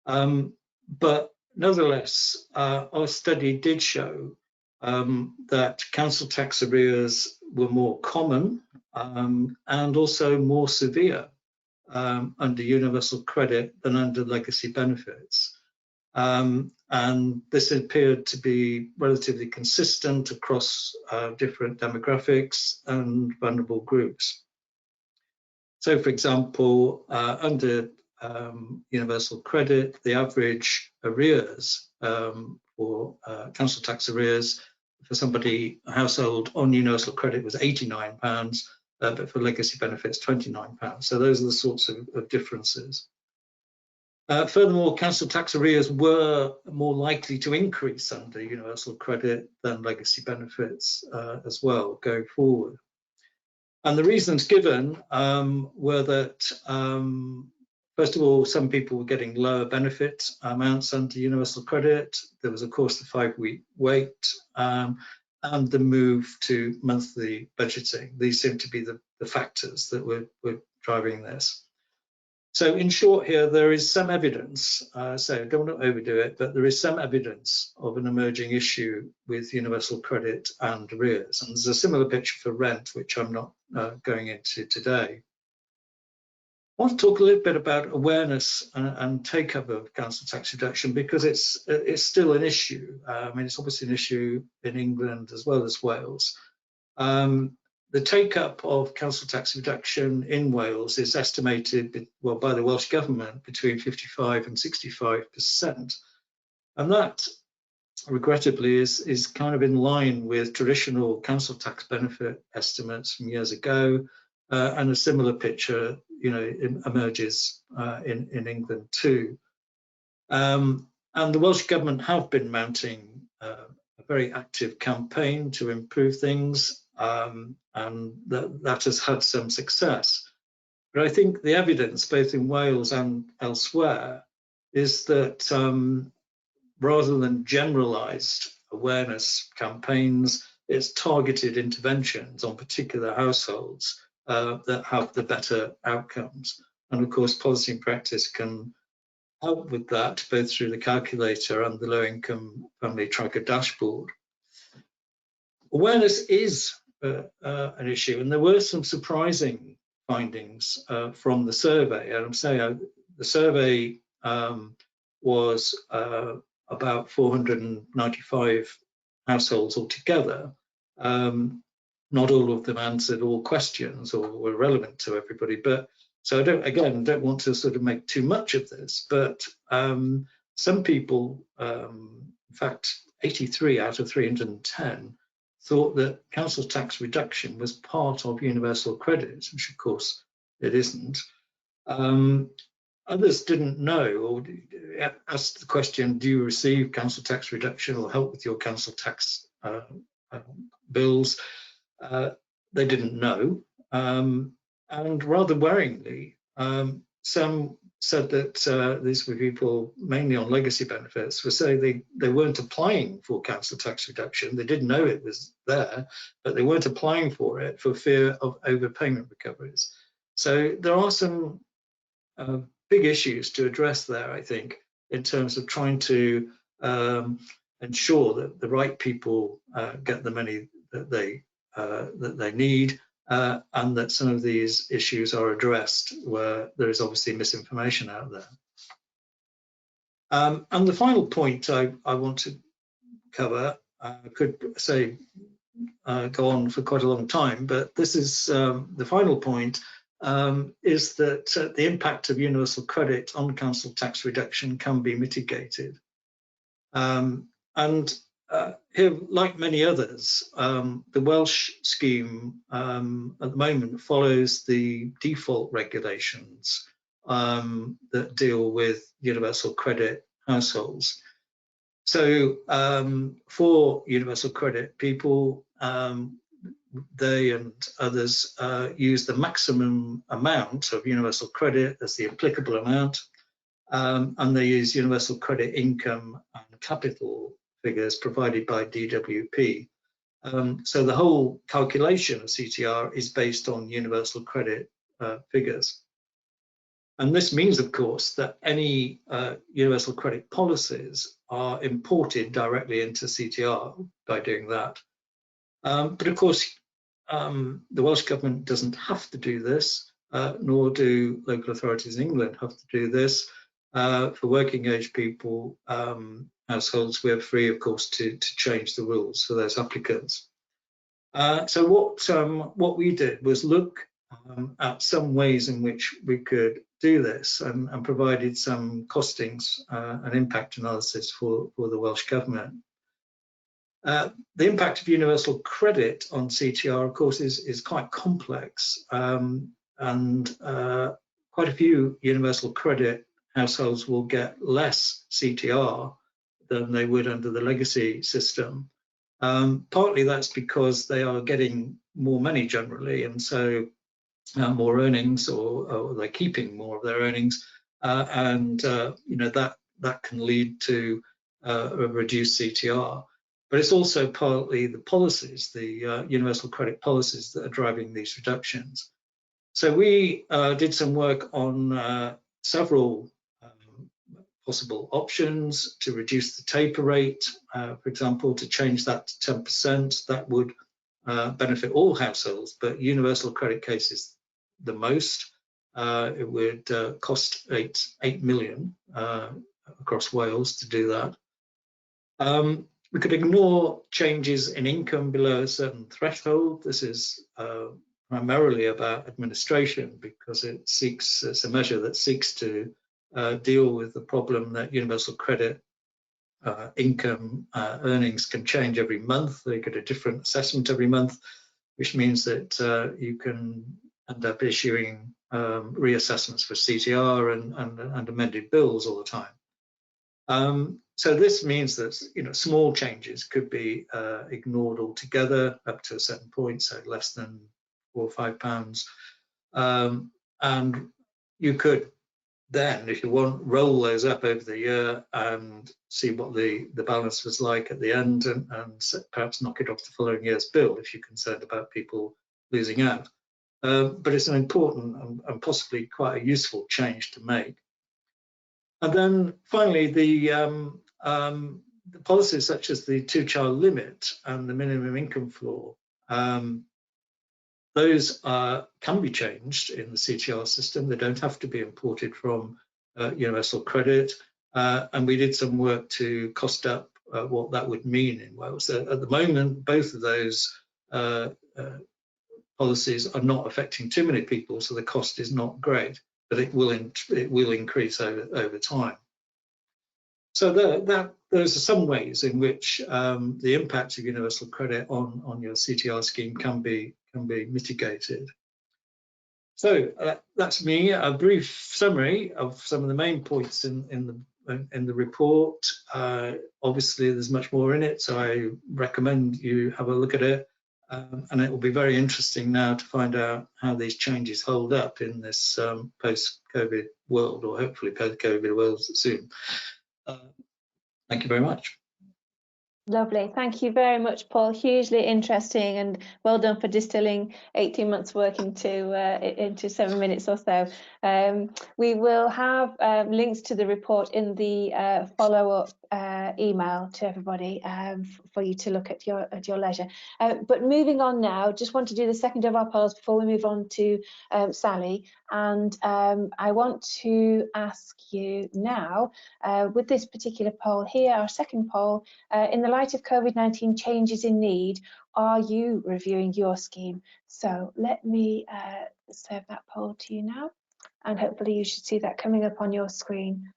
But nevertheless, our study did show that council tax arrears were more common and also more severe under universal credit than under legacy benefits. And this appeared to be relatively consistent across different demographics and vulnerable groups. So, for example, under universal credit, the average arrears for council tax arrears for somebody, a household on universal credit was £89, but for legacy benefits, £29. So those are the sorts of differences. Furthermore, council tax arrears were more likely to increase under universal credit than legacy benefits as well going forward. And the reasons given were that, first of all, some people were getting lower benefit amounts under universal credit. There was, of course, the 5-week wait and the move to monthly budgeting. These seem to be the factors that were driving this. So in short here, there is some evidence, so don't want to overdo it, but there is some evidence of an emerging issue with universal credit and arrears. And there's a similar picture for rent, which I'm not going into today. I want to talk a little bit about awareness and take-up of council tax reduction, because it's still an issue. I mean, it's obviously an issue in England as well as Wales. The take-up of council tax reduction in Wales is estimated, well, by the Welsh Government between 55 and 65%. And that, regrettably, is kind of in line with traditional council tax benefit estimates from years ago. And a similar picture, emerges in England too. And the Welsh Government have been mounting a very active campaign to improve things. And that has had some success. But I think the evidence, both in Wales and elsewhere, is that rather than generalised awareness campaigns, it's targeted interventions on particular households that have the better outcomes. And of course, policy and practice can help with that, both through the calculator and the low-income family tracker dashboard. Awareness is an issue, and there were some surprising findings from the survey. And I'm saying the survey was about 495 households altogether. Not all of them answered all questions or were relevant to everybody, but so I don't want to sort of make too much of this, but some people, in fact, 83 out of 310 thought that council tax reduction was part of universal credit, which of course it isn't. Others didn't know, or asked the question, do you receive council tax reduction or help with your council tax bills? They didn't know. And rather worryingly, some said that these were people mainly on legacy benefits were saying they weren't applying for council tax reduction. They didn't know it was there, but they weren't applying for it for fear of overpayment recoveries. So there are some big issues to address there, I think, in terms of trying to ensure that the right people get the money that they need, and that some of these issues are addressed where there is obviously misinformation out there. And the final point I want to cover, I could say go on for quite a long time, but this is the final point, is that the impact of universal credit on council tax reduction can be mitigated. And here, like many others, the Welsh scheme at the moment follows the default regulations that deal with universal credit households. So for universal credit, people, they and others use the maximum amount of universal credit as the applicable amount, and they use universal credit income and capital figures provided by DWP. So the whole calculation of CTR is based on universal credit figures. And this means, of course, that any universal credit policies are imported directly into CTR by doing that. But of course, the Welsh Government doesn't have to do this, nor do local authorities in England have to do this. For working age people, households, we're free, of course, to change the rules for those applicants. So what we did was look at some ways in which we could do this, and provided some costings and impact analysis for the Welsh Government. The impact of universal credit on CTR, of course, is quite complex, and quite a few universal credit households will get less CTR than they would under the legacy system. Partly that's because they are getting more money generally, and so more earnings, or they're keeping more of their earnings, and you know, that can lead to a reduced CTR. But it's also partly the policies, the universal credit policies, that are driving these reductions. So we did some work on several possible options to reduce the taper rate, for example, to change that to 10%. That would benefit all households, but universal credit cases the most. It would cost 8 million across Wales to do that. We could ignore changes in income below a certain threshold. This is primarily about administration, because it's a measure that seeks to deal with the problem that universal credit income earnings can change every month. They get a different assessment every month, which means that you can end up issuing reassessments for CTR and amended bills all the time. So this means that, you know, small changes could be ignored altogether up to a certain point, so less than £4 or £5, and you could then, if you want, roll those up over the year and see what the balance was like at the end, and perhaps knock it off the following year's bill if you're concerned about people losing out. But it's an important and possibly quite a useful change to make. And then finally, the policies such as the 2-child limit and the minimum income floor, those can be changed in the CTR system. They don't have to be imported from universal credit. And we did some work to cost up what that would mean in Wales. So at the moment, both of those policies are not affecting too many people, so the cost is not great, but it will increase over time. So those are some ways in which the impact of universal credit on your CTR scheme can be mitigated. So that's me, a brief summary of some of the main points in the report. Obviously, there's much more in it, so I recommend you have a look at it. And it will be very interesting now to find out how these changes hold up in this post-COVID world, or hopefully post-COVID world soon. Thank you very much. Lovely. Thank you very much, Paul. Hugely interesting, and well done for distilling 18 months work into 7 minutes or so. We will have links to the report in the follow-up email to everybody for you to look at your leisure. But moving on now, just want to do the second of our polls before we move on to Sally. And I want to ask you now, with this particular poll here, our second poll, in the light of COVID-19 changes in need, are you reviewing your scheme? So let me serve that poll to you now, and hopefully you should see that coming up on your screen.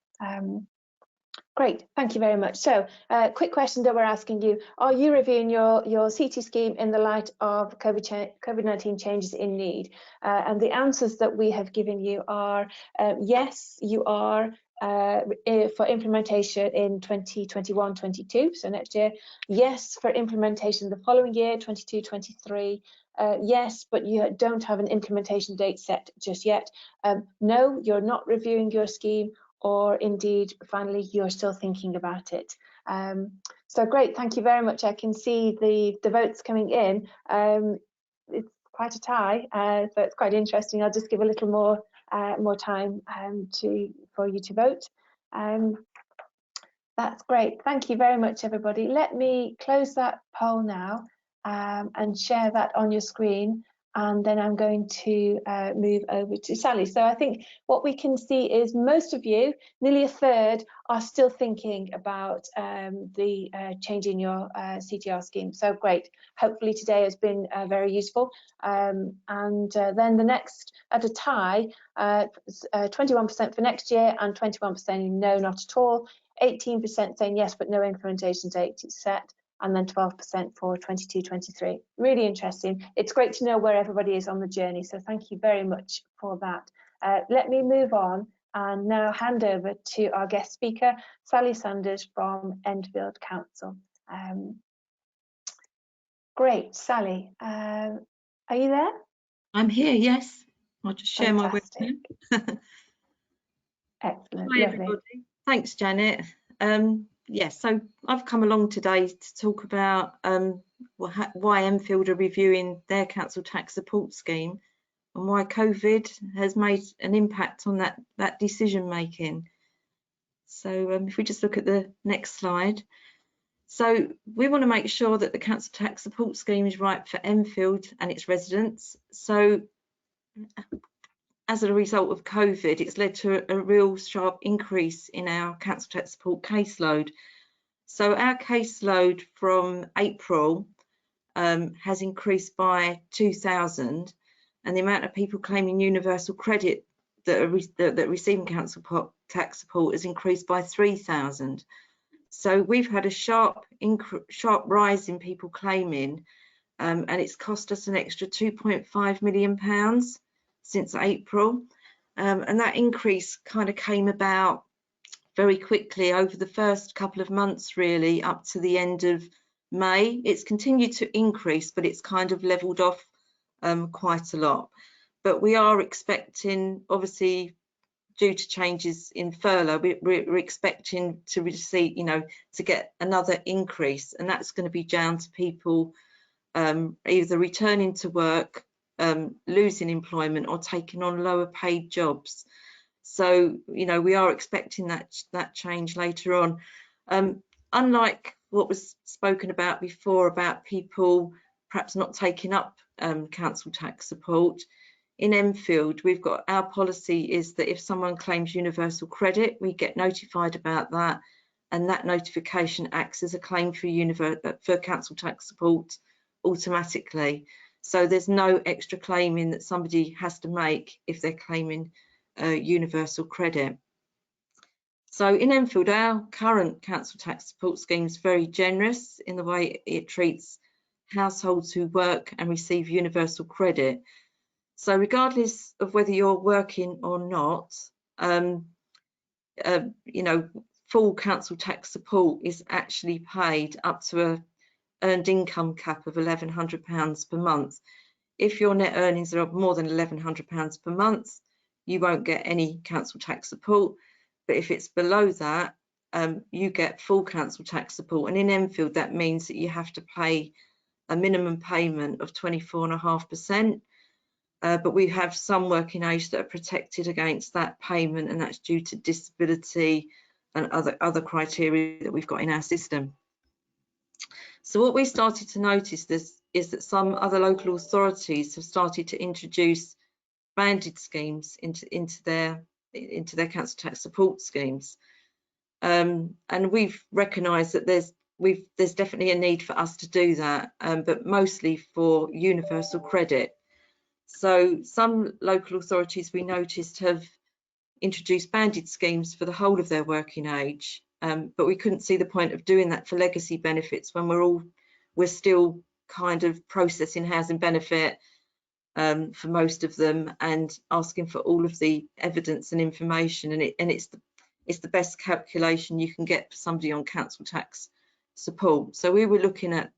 Great, thank you very much. So quick question that we're asking you: are you reviewing your CT scheme in the light of COVID-19 changes in need? And the answers that we have given you are yes, you are for implementation in 2021-22, so next year. Yes, for implementation the following year, 22-23. Yes, but you don't have an implementation date set just yet. No, you're not reviewing your scheme, or indeed, finally, you're still thinking about it. So great, thank you very much. I can see the votes coming in. It's quite a tie, so it's quite interesting. I'll just give a little more more time for you to vote. That's great. Thank you very much, everybody. Let me close that poll now and share that on your screen. And then I'm going to move over to Sally. So I think what we can see is most of you, nearly a third, are still thinking about the changing your CTR scheme. So great. Hopefully today has been very useful. Then the next, at a tie, 21% for next year and 21% saying no, not at all. 18% saying yes, but no implementation date is set. And then 12% for 22-23. Really interesting. It's great to know where everybody is on the journey. So thank you very much for that. Let me move on and now hand over to our guest speaker, Sally Sanders from Enfield Council. Great, Sally. Are you there? I'm here, yes. I'll just share Fantastic. my webcam. Excellent. Hi, Lovely. everybody. Thanks, Janet. Yes, so I've come along today to talk about why Enfield are reviewing their council tax support scheme and why COVID has made an impact on that decision making. So if we just look at the next slide. So we want to make sure that the council tax support scheme is right for Enfield and its residents. So as a result of COVID, it's led to a real sharp increase in our council tax support caseload. So our caseload from April has increased by 2,000, and the amount of people claiming universal credit that are receiving council tax support has increased by 3,000. So we've had a sharp rise in people claiming, and it's cost us an extra £2.5 million since April, and that increase kind of came about very quickly over the first couple of months, really up to the end of May. It's continued to increase, but it's kind of leveled off quite a lot. But we are expecting, obviously, due to changes in furlough, we're expecting to receive, to get another increase, and that's going to be down to people either returning to work, losing employment, or taking on lower paid jobs. So, we are expecting that change later on. Unlike what was spoken about before about people perhaps not taking up council tax support, in Enfield, we've got our policy is that if someone claims universal credit, we get notified about that, and that notification acts as a claim for council tax support automatically. So there's no extra claiming that somebody has to make if they're claiming universal credit. So in Enfield, our current council tax support scheme is very generous in the way it treats households who work and receive universal credit. So regardless of whether you're working or not, full council tax support is actually paid up to a earned income cap of £1,100 per month. If your net earnings are more than £1,100 per month, you won't get any council tax support. But if it's below that, you get full council tax support. And in Enfield, that means that you have to pay a minimum payment of 24.5%. But we have some working age that are protected against that payment, and that's due to disability and other criteria that we've got in our system. So what we started to notice is that some other local authorities have started to introduce banded schemes into their council tax support schemes, and we've recognised that there's definitely a need for us to do that, but mostly for universal credit. So some local authorities we noticed have introduced banded schemes for the whole of their working age, but we couldn't see the point of doing that for legacy benefits when we're still kind of processing housing benefit for most of them and asking for all of the evidence and information, and it's the best calculation you can get for somebody on council tax support. So we were looking at,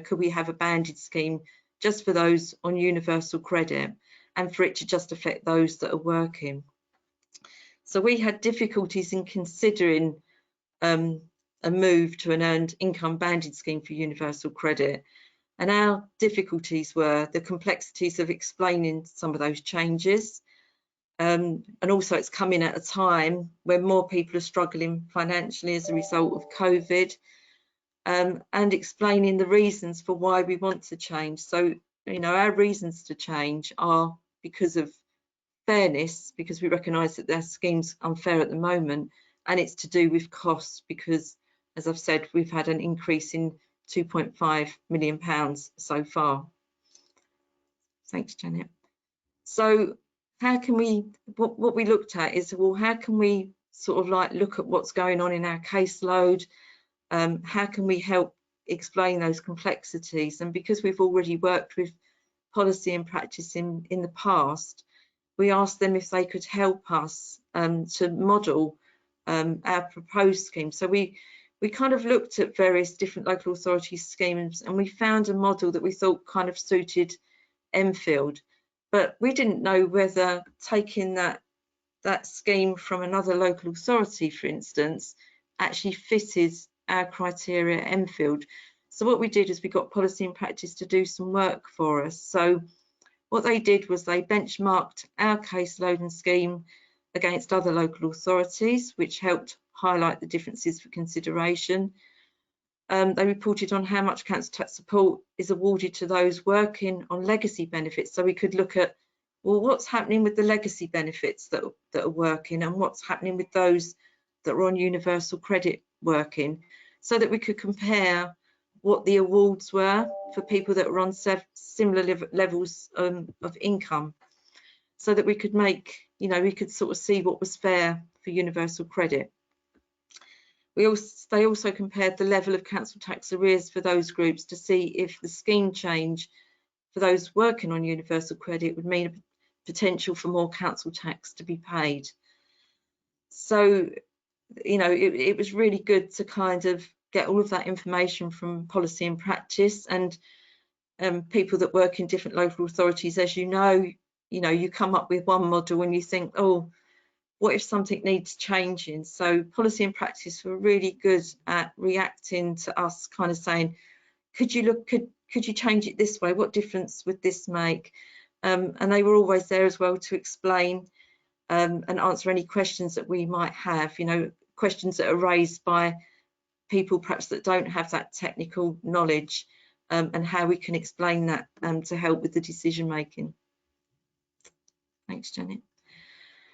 could we have a banded scheme just for those on universal credit and for it to just affect those that are working. So we had difficulties in considering a move to an earned income banded scheme for universal credit. And our difficulties were the complexities of explaining some of those changes, And also it's coming at a time when more people are struggling financially as a result of COVID, and explaining the reasons for why we want to change. So, you know, our reasons to change are because of fairness, because we recognise that their scheme's unfair at the moment, and it's to do with costs because, as I've said, we've had an increase in £2.5 million so far. Thanks, Janet. So how can we, what we looked at is, well, how can we sort of like look at what's going on in our caseload? How can we help explain those complexities? And because we've already worked with policy and practice in the past, we asked them if they could help us to model our proposed scheme. So we kind of looked at various different local authority schemes, and we found a model that we thought kind of suited Enfield, but we didn't know whether taking that scheme from another local authority, for instance, actually fitted our criteria at Enfield. So what we did is we got policy and practice to do some work for us. So what they did was they benchmarked our caseload and scheme against other local authorities, which helped highlight the differences for consideration. They reported on how much council tax support is awarded to those working on legacy benefits. So we could look at, well, what's happening with the legacy benefits that are working, and what's happening with those that are on universal credit working, so that we could compare what the awards were for people that were on similar levels of income, so that we could make, you know, we could sort of see what was fair for universal credit. They also compared the level of council tax arrears for those groups to see if the scheme change for those working on universal credit would mean a potential for more council tax to be paid. So, you know, it was really good to kind of get all of that information from policy and practice, and people that work in different local authorities. As you know, you come up with one model and you think, oh, what if something needs changing? So policy and practice were really good at reacting to us kind of saying, could you change it this way? What difference would this make? And they were always there as well to explain and answer any questions that we might have, you know, questions that are raised by people perhaps that don't have that technical knowledge, and how we can explain that to help with the decision making. Thanks, Janet.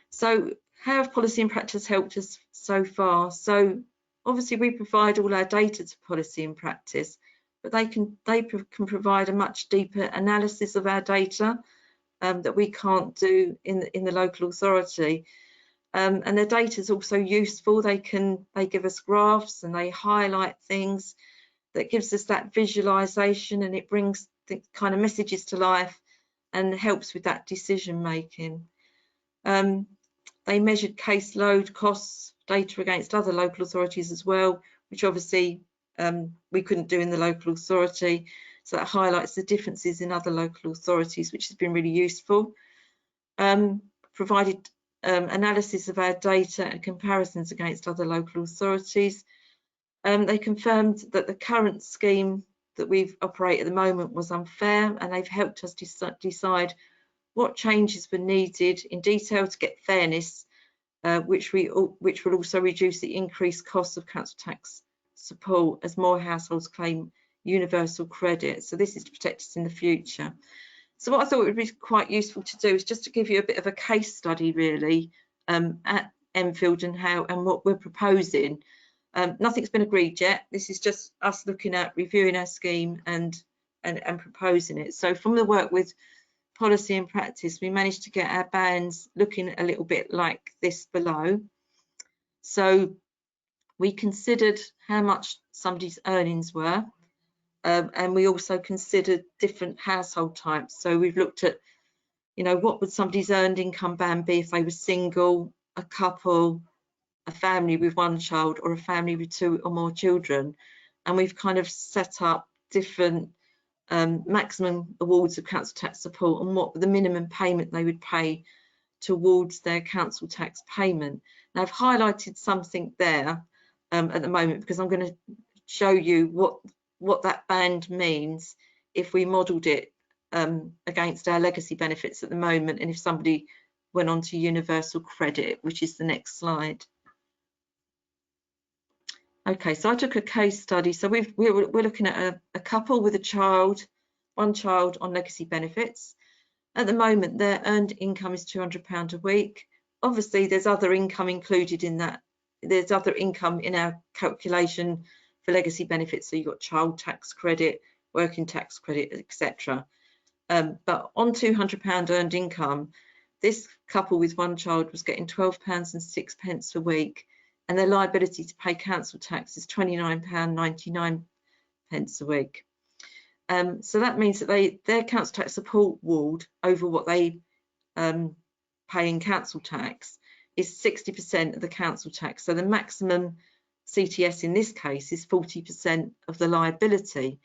So how have policy and practice helped us so far? So obviously we provide all our data to policy and practice, but they can provide a much deeper analysis of our data that we can't do in the local authority. And their data is also useful. They give us graphs and they highlight things that gives us that visualization, and it brings the kind of messages to life and helps with that decision making. They measured caseload costs data against other local authorities as well, which obviously we couldn't do in the local authority. So that highlights the differences in other local authorities, which has been really useful. Provided analysis of our data and comparisons against other local authorities. They confirmed that the current scheme that we operate at the moment was unfair, and they've helped us decide what changes were needed in detail to get fairness, which will also reduce the increased cost of council tax support as more households claim universal credit. So this is to protect us in the future. So what I thought would be quite useful to do is just to give you a bit of a case study really at Enfield and what we're proposing. Nothing's been agreed yet. This is just us looking at reviewing our scheme and proposing it. So from the work with policy and practice, we managed to get our bands looking a little bit like this below. So we considered how much somebody's earnings were, and we also considered different household types. So we've looked at, you know, what would somebody's earned income band be if they were single, a couple, a family with one child, or a family with 2 or more children. And we've kind of set up different maximum awards of council tax support and what the minimum payment they would pay towards their council tax payment. Now I've highlighted something there at the moment because I'm going to show you what that band means if we modelled it against our legacy benefits at the moment, and if somebody went on to universal credit, which is the next slide. Okay, so I took a case study. So we're looking at a couple with a child, one child on legacy benefits. At the moment, their earned income is £200 a week. Obviously, there's other income included in that. There's other income in our calculation for legacy benefits. So you've got child tax credit, working tax credit, etc. But on £200 earned income, this couple with one child was getting £12.06 a week, and their liability to pay council tax is £29.99 a week. So that means that their council tax support award over what they pay in council tax is 60% of the council tax. So the maximum CTS in this case is 40% of the liability.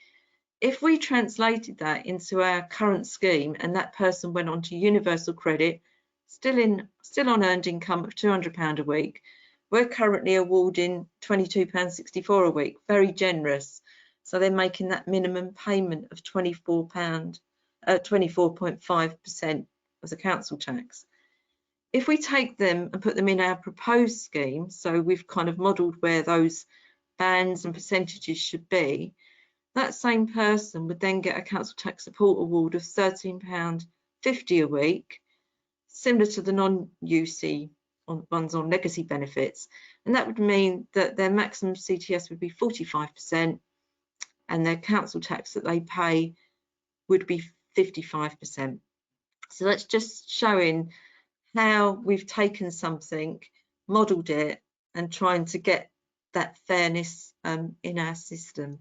If we translated that into our current scheme and that person went on to universal credit, still on earned income of £200 a week, we're currently awarding £22.64 a week, very generous. So they're making that minimum payment of £24.5% of the council tax. If we take them and put them in our proposed scheme, so we've kind of modelled where those bands and percentages should be, that same person would then get a council tax support award of £13.50 a week, similar to the non-UC ones on legacy benefits. And that would mean that their maximum CTS would be 45%, and their council tax that they pay would be 55%. So that's just showing how we've taken something, modelled it, and trying to get that fairness in our system.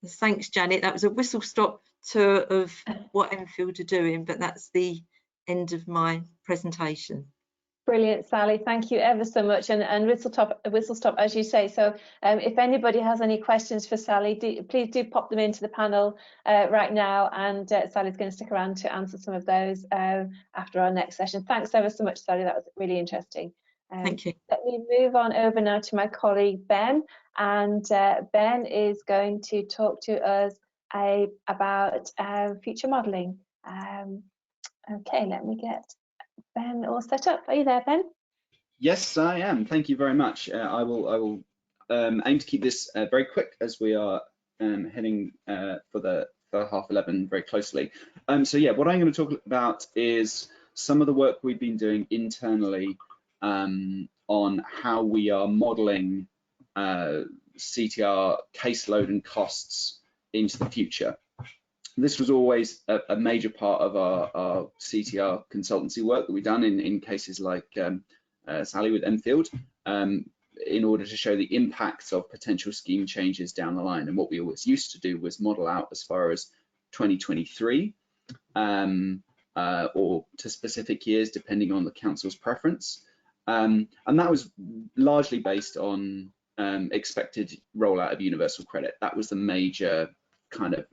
Thanks, Janet. That was a whistle-stop tour of what Enfield are doing, but that's the end of my presentation. Brilliant, Sally. Thank you ever so much. And whistle stop, as you say. So if anybody has any questions for Sally, please do pop them into the panel right now. And Sally's going to stick around to answer some of those after our next session. Thanks ever so much, Sally. That was really interesting. Thank you. Let me move on over now to my colleague, Ben. And Ben is going to talk to us about future modelling. Okay, let me get Ben all set up. Are you there, Ben? Yes, I am. Thank you very much. I will aim to keep this very quick as we are heading for 11:30 very closely. So yeah, what I'm going to talk about is some of the work we've been doing internally on how we are modelling CTR caseload and costs into the future. This was always a major part of our CTR consultancy work that we've done in cases like Sally with Enfield, in order to show the impacts of potential scheme changes down the line. And what we always used to do was model out as far as 2023 or to specific years, depending on the council's preference. And that was largely based on expected rollout of universal credit. That was the major kind of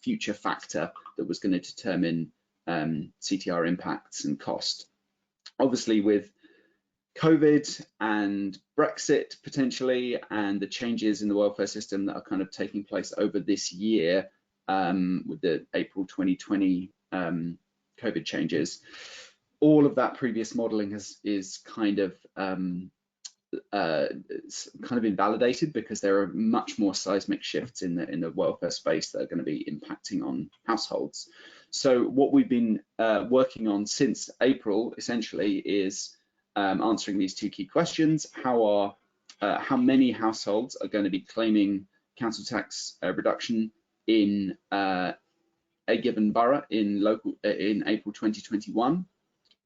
future factor that was going to determine CTR impacts and cost. Obviously, with COVID and Brexit potentially, and the changes in the welfare system that are kind of taking place over this year with the April 2020 COVID changes, all of that previous modelling is kind of invalidated, because there are much more seismic shifts in the welfare space that are going to be impacting on households. So what we've been working on since April essentially is answering these two key questions: how many households are going to be claiming council tax reduction in a given borough in April 2021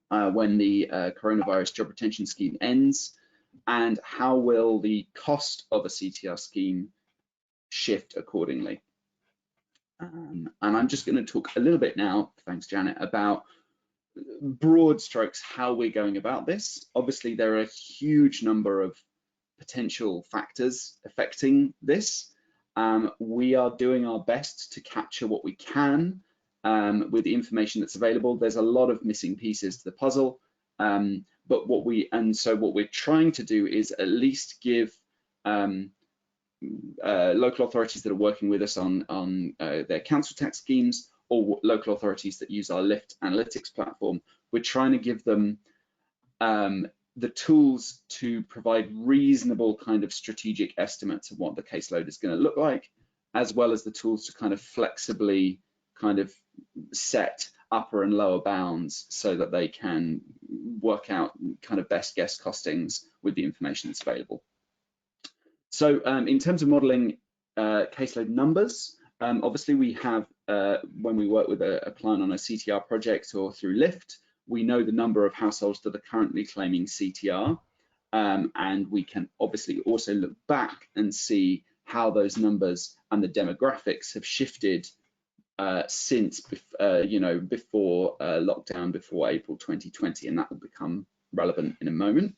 when the coronavirus job retention scheme ends, and how will the cost of a CTR scheme shift accordingly. And I'm just going to talk a little bit now, thanks Janet, about broad strokes how we're going about this. Obviously, there are a huge number of potential factors affecting this. We are doing our best to capture what we can with the information that's available. There's a lot of missing pieces to the puzzle. But what we're trying to do is at least give local authorities that are working with us on their council tax schemes, or local authorities that use our Lift analytics platform, we're trying to give them the tools to provide reasonable kind of strategic estimates of what the caseload is going to look like, as well as the tools to kind of flexibly kind of set upper and lower bounds so that they can work out kind of best guess costings with the information that's available. So in terms of modeling caseload numbers, obviously we have, when we work with a client on a CTR project or through LIFT, we know the number of households that are currently claiming CTR, and we can obviously also look back and see how those numbers and the demographics have shifted since before lockdown, before April 2020, and that will become relevant in a moment.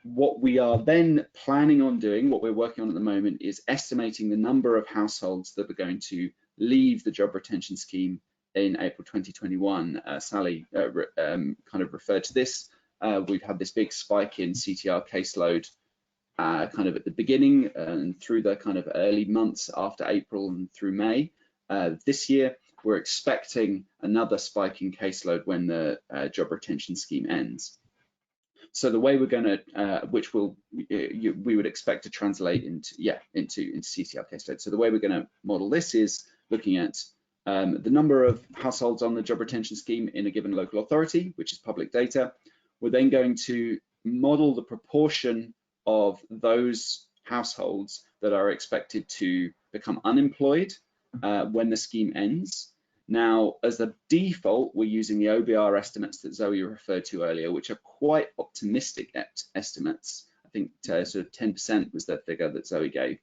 What we are then planning on doing, what we're working on at the moment, is estimating the number of households that are going to leave the job retention scheme in April 2021. Sally kind of referred to this. We've had this big spike in CTR caseload kind of at the beginning and through the kind of early months after April and through May. This year, we're expecting another spike in caseload when the job retention scheme ends. So the way we're going to, which will we would expect to translate into CTR caseload. So the way we're going to model this is looking at the number of households on the job retention scheme in a given local authority, which is public data. We're then going to model the proportion of those households that are expected to become unemployed when the scheme ends. Now, as a default, we're using the OBR estimates that Zoe referred to earlier, which are quite optimistic estimates. I think sort of 10% was the figure that Zoe gave.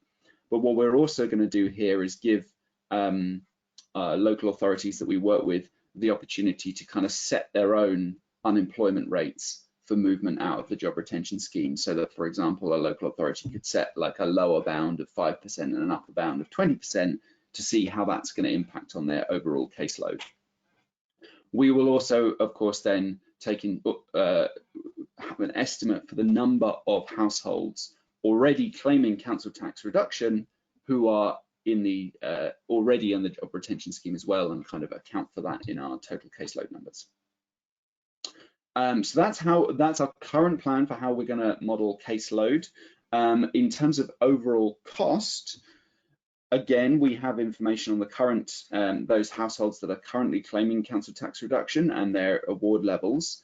But what we're also going to do here is give local authorities that we work with the opportunity to kind of set their own unemployment rates for movement out of the job retention scheme, so that, for example, a local authority could set like a lower bound of 5% and an upper bound of 20% to see how that's going to impact on their overall caseload. We will also, of course, then take in have an estimate for the number of households already claiming council tax reduction who are in the already on the job retention scheme as well, and kind of account for that in our total caseload numbers. So that's our current plan for how we're going to model caseload. In terms of overall cost, again, we have information on the current those households that are currently claiming council tax reduction and their award levels.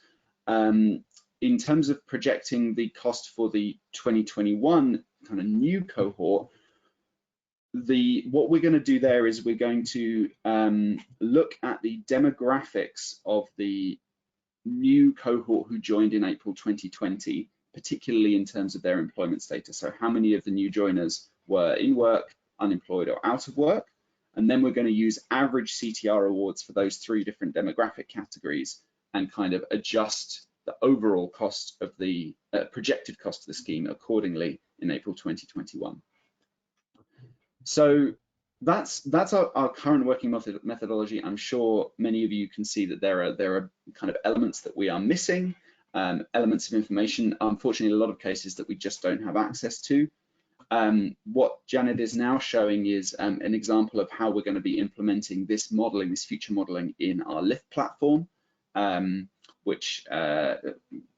In terms of projecting the cost for the 2021 kind of new cohort, what we're going to do there is we're going to look at the demographics of the new cohort who joined in April 2020, particularly in terms of their employment status. So how many of the new joiners were in work, unemployed, or out of work? And then we're going to use average CTR awards for those three different demographic categories and kind of adjust the overall cost of the projected cost of the scheme accordingly in April 2021. So that's our current working methodology. I'm sure many of you can see that there are kind of elements that we are missing, elements of information, unfortunately, in a lot of cases that we just don't have access to. What Janet is now showing is an example of how we're going to be implementing this modeling, this future modeling in our LIFT platform, which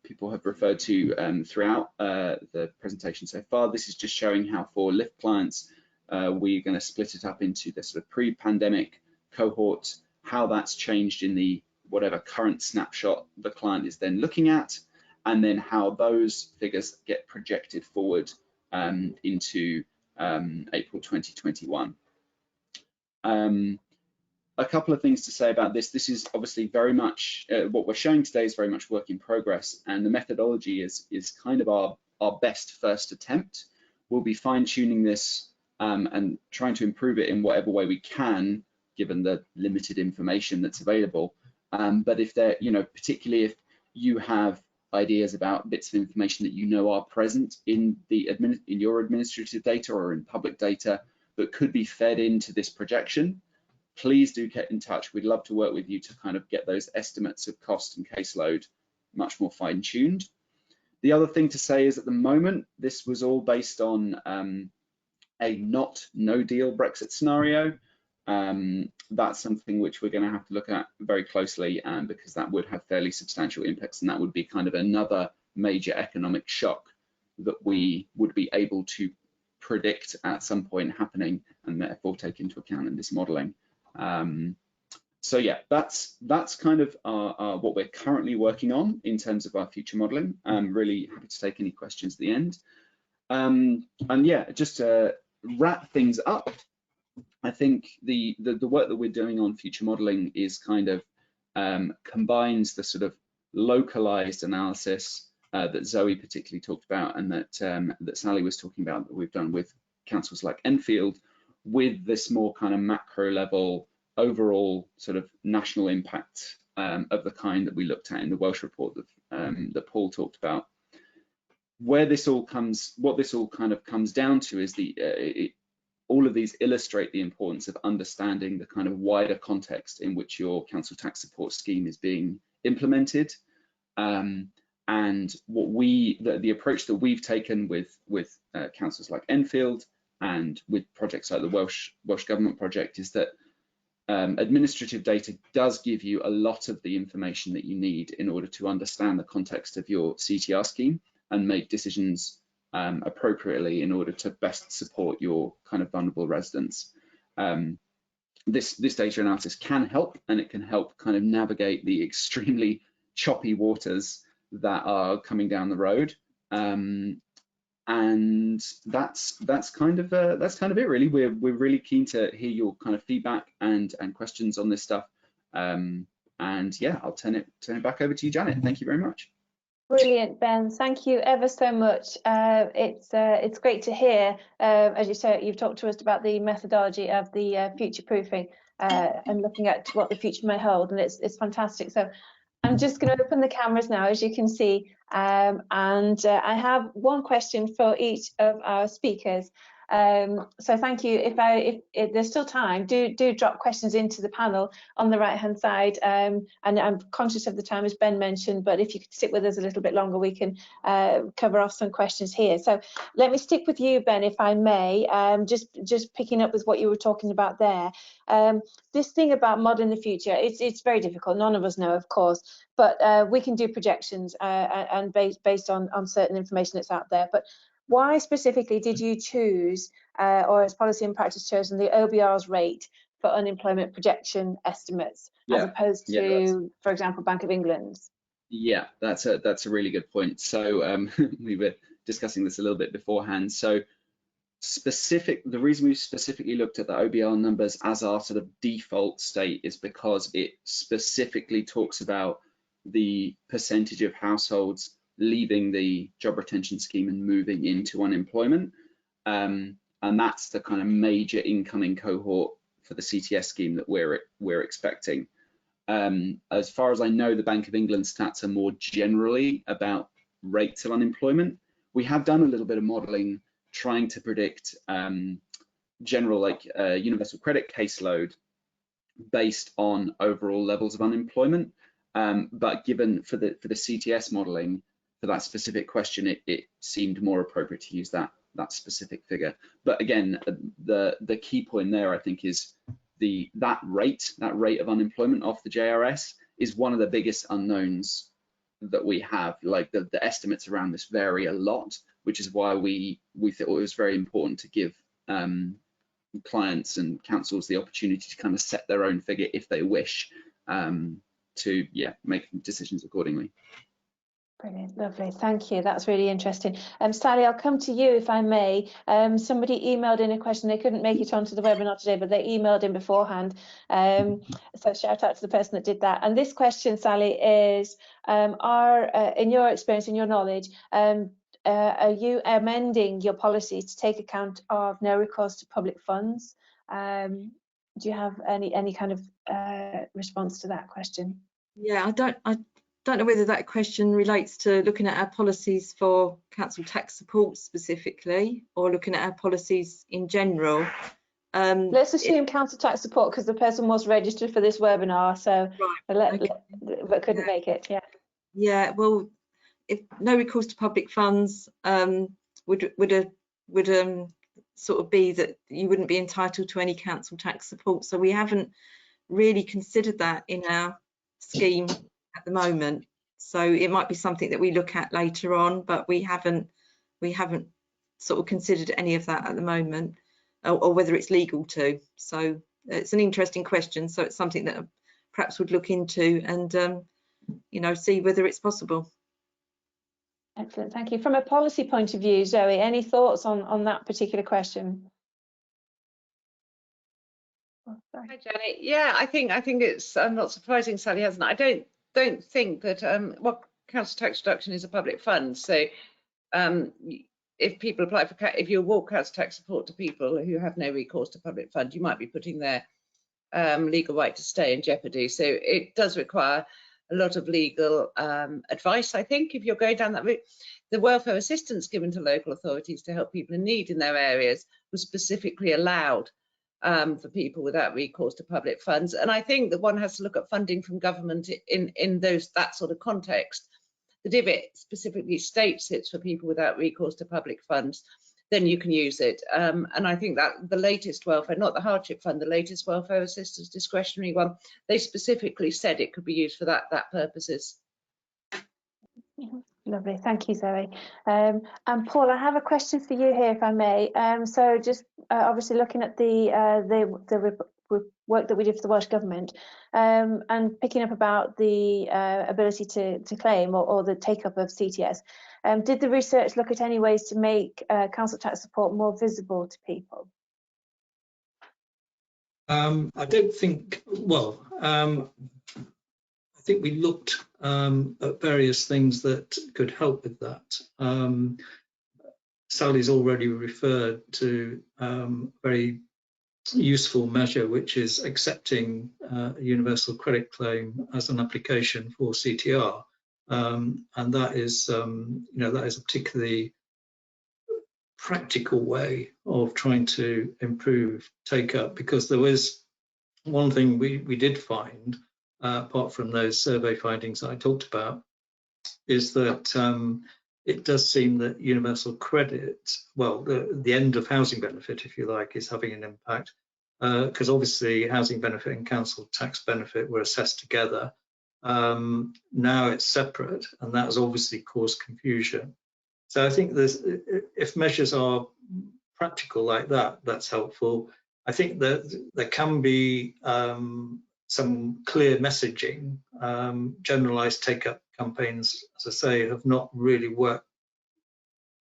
people have referred to throughout the presentation so far. This is just showing how for LIFT clients, we're going to split it up into the sort of pre-pandemic cohort, how that's changed in the whatever current snapshot the client is then looking at, and then how those figures get projected forward into April 2021. A couple of things to say about this. This is obviously very much, what we're showing today is very much work in progress, and the methodology is kind of our best first attempt. We'll be fine-tuning this and trying to improve it in whatever way we can, given the limited information that's available. But if there, particularly if you have ideas about bits of information that you know are present in your administrative data or in public data that could be fed into this projection, please do get in touch. We'd love to work with you to kind of get those estimates of cost and caseload much more fine-tuned. The other thing to say is at the moment, this was all based on a no deal Brexit scenario. that's something which we're going to have to look at very closely, because that would have fairly substantial impacts, and that would be kind of another major economic shock that we would be able to predict at some point happening, and therefore take into account in this modelling. So yeah, that's kind of what we're currently working on in terms of our future modelling. I'm really happy to take any questions at the end. And yeah, just to wrap things up, I think the work that we're doing on future modelling is kind of combines the sort of localized analysis that Zoe particularly talked about, and that Sally was talking about, that we've done with councils like Enfield, with this more kind of macro level overall sort of national impact of the kind that we looked at in the Welsh report that Paul talked about. What this all kind of comes down to is all of these illustrate the importance of understanding the kind of wider context in which your council tax support scheme is being implemented, and the approach that we've taken with councils like Enfield and with projects like the Welsh Government project is that administrative data does give you a lot of the information that you need in order to understand the context of your CTR scheme and make decisions appropriately in order to best support your kind of vulnerable residents. This data analysis can help, and it can help kind of navigate the extremely choppy waters that are coming down the road. And that's kind of it really. We're really keen to hear your kind of feedback and questions on this stuff. And yeah, I'll turn it back over to you, Janet. Thank you very much. Brilliant, Ben. Thank you ever so much. It's great to hear. As you said, you've talked to us about the methodology of the future proofing and looking at what the future may hold, and it's fantastic. So I'm just going to open the cameras now, as you can see, and I have one question for each of our speakers. So thank you. If there's still time, do drop questions into the panel on the right hand side, and I'm conscious of the time, as Ben mentioned, but if you could stick with us a little bit longer, we can cover off some questions here. So let me stick with you, Ben, if I may, just picking up with what you were talking about there. This thing about modelling the future, it's very difficult. None of us know, of course, but we can do projections and based on certain information that's out there. But why specifically did you choose, or has Policy and Practice chosen, the OBR's rate for unemployment projection estimates, as opposed to, for example, Bank of England's? Yeah, that's a really good point. So we were discussing this a little bit beforehand. So the reason we specifically looked at the OBR numbers as our sort of default state is because it specifically talks about the percentage of households leaving the job retention scheme and moving into unemployment, and that's the kind of major incoming cohort for the CTS scheme that we're expecting. As far as I know, the Bank of England stats are more generally about rates of unemployment. We have done a little bit of modelling trying to predict general, like universal credit caseload based on overall levels of unemployment, but given for the CTS modelling, for that specific question, it seemed more appropriate to use that specific figure. But again, the key point there, I think, is that rate of unemployment off the JRS is one of the biggest unknowns that we have. Like the estimates around this vary a lot, which is why we thought it was very important to give clients and councils the opportunity to kind of set their own figure if they wish, to make decisions accordingly. Brilliant, lovely, thank you. That's really interesting. Sally, I'll come to you if I may. Somebody emailed in a question. They couldn't make it onto the webinar today, but they emailed in beforehand. So shout out to the person that did that. And this question, Sally, is: in your experience, in your knowledge, are you amending your policies to take account of no recourse to public funds? Do you have any kind of response to that question? Yeah, I don't know whether that question relates to looking at our policies for council tax support specifically, or looking at our policies in general. Let's assume council tax support, because the person was registered for this webinar, so right, but couldn't make it. Yeah, well, if no recourse to public funds would sort of be that you wouldn't be entitled to any council tax support. So we haven't really considered that in our scheme at the moment. So it might be something that we look at later on, but we haven't sort of considered any of that at the moment, or whether it's legal to. So it's an interesting question. So it's something that perhaps would look into and you know, see whether it's possible. Excellent, thank you. From a policy point of view, Zoe, any thoughts on that particular question? Oh, sorry. Hi, Janet. Yeah, I think it's not surprising Sally hasn't. I don't think that well, council tax reduction is a public fund, so if people apply for, if you award council tax support to people who have no recourse to public fund, you might be putting their legal right to stay in jeopardy. So it does require a lot of legal advice, I think, if you're going down that route. The welfare assistance given to local authorities to help people in need in their areas was specifically allowed for people without recourse to public funds. And I think that one has to look at funding from government in that sort of context. That if it specifically states it's for people without recourse to public funds, then you can use it. And I think that the latest welfare, not the hardship fund, the latest welfare assistance discretionary one, they specifically said it could be used for that purposes. Lovely, thank you, Zoe. And Paul, I have a question for you here, if I may. So just obviously looking at the work that we did for the Welsh Government, and picking up about the ability to claim or the take-up of CTS, did the research look at any ways to make council tax support more visible to people? I don't think, well, I think we looked at various things that could help with that. Sally's already referred to a very useful measure, which is accepting a universal credit claim as an application for CTR, and that is, you know, that is a particularly practical way of trying to improve take up, because there was one thing we did find, apart from those survey findings that I talked about, is that it does seem that universal credit, well, the end of housing benefit, if you like, is having an impact, because obviously housing benefit and council tax benefit were assessed together. Now it's separate, and that has obviously caused confusion. So I think if measures are practical like that, that's helpful. I think that there can be some clear messaging. Generalized take-up campaigns, as I say, have not really worked,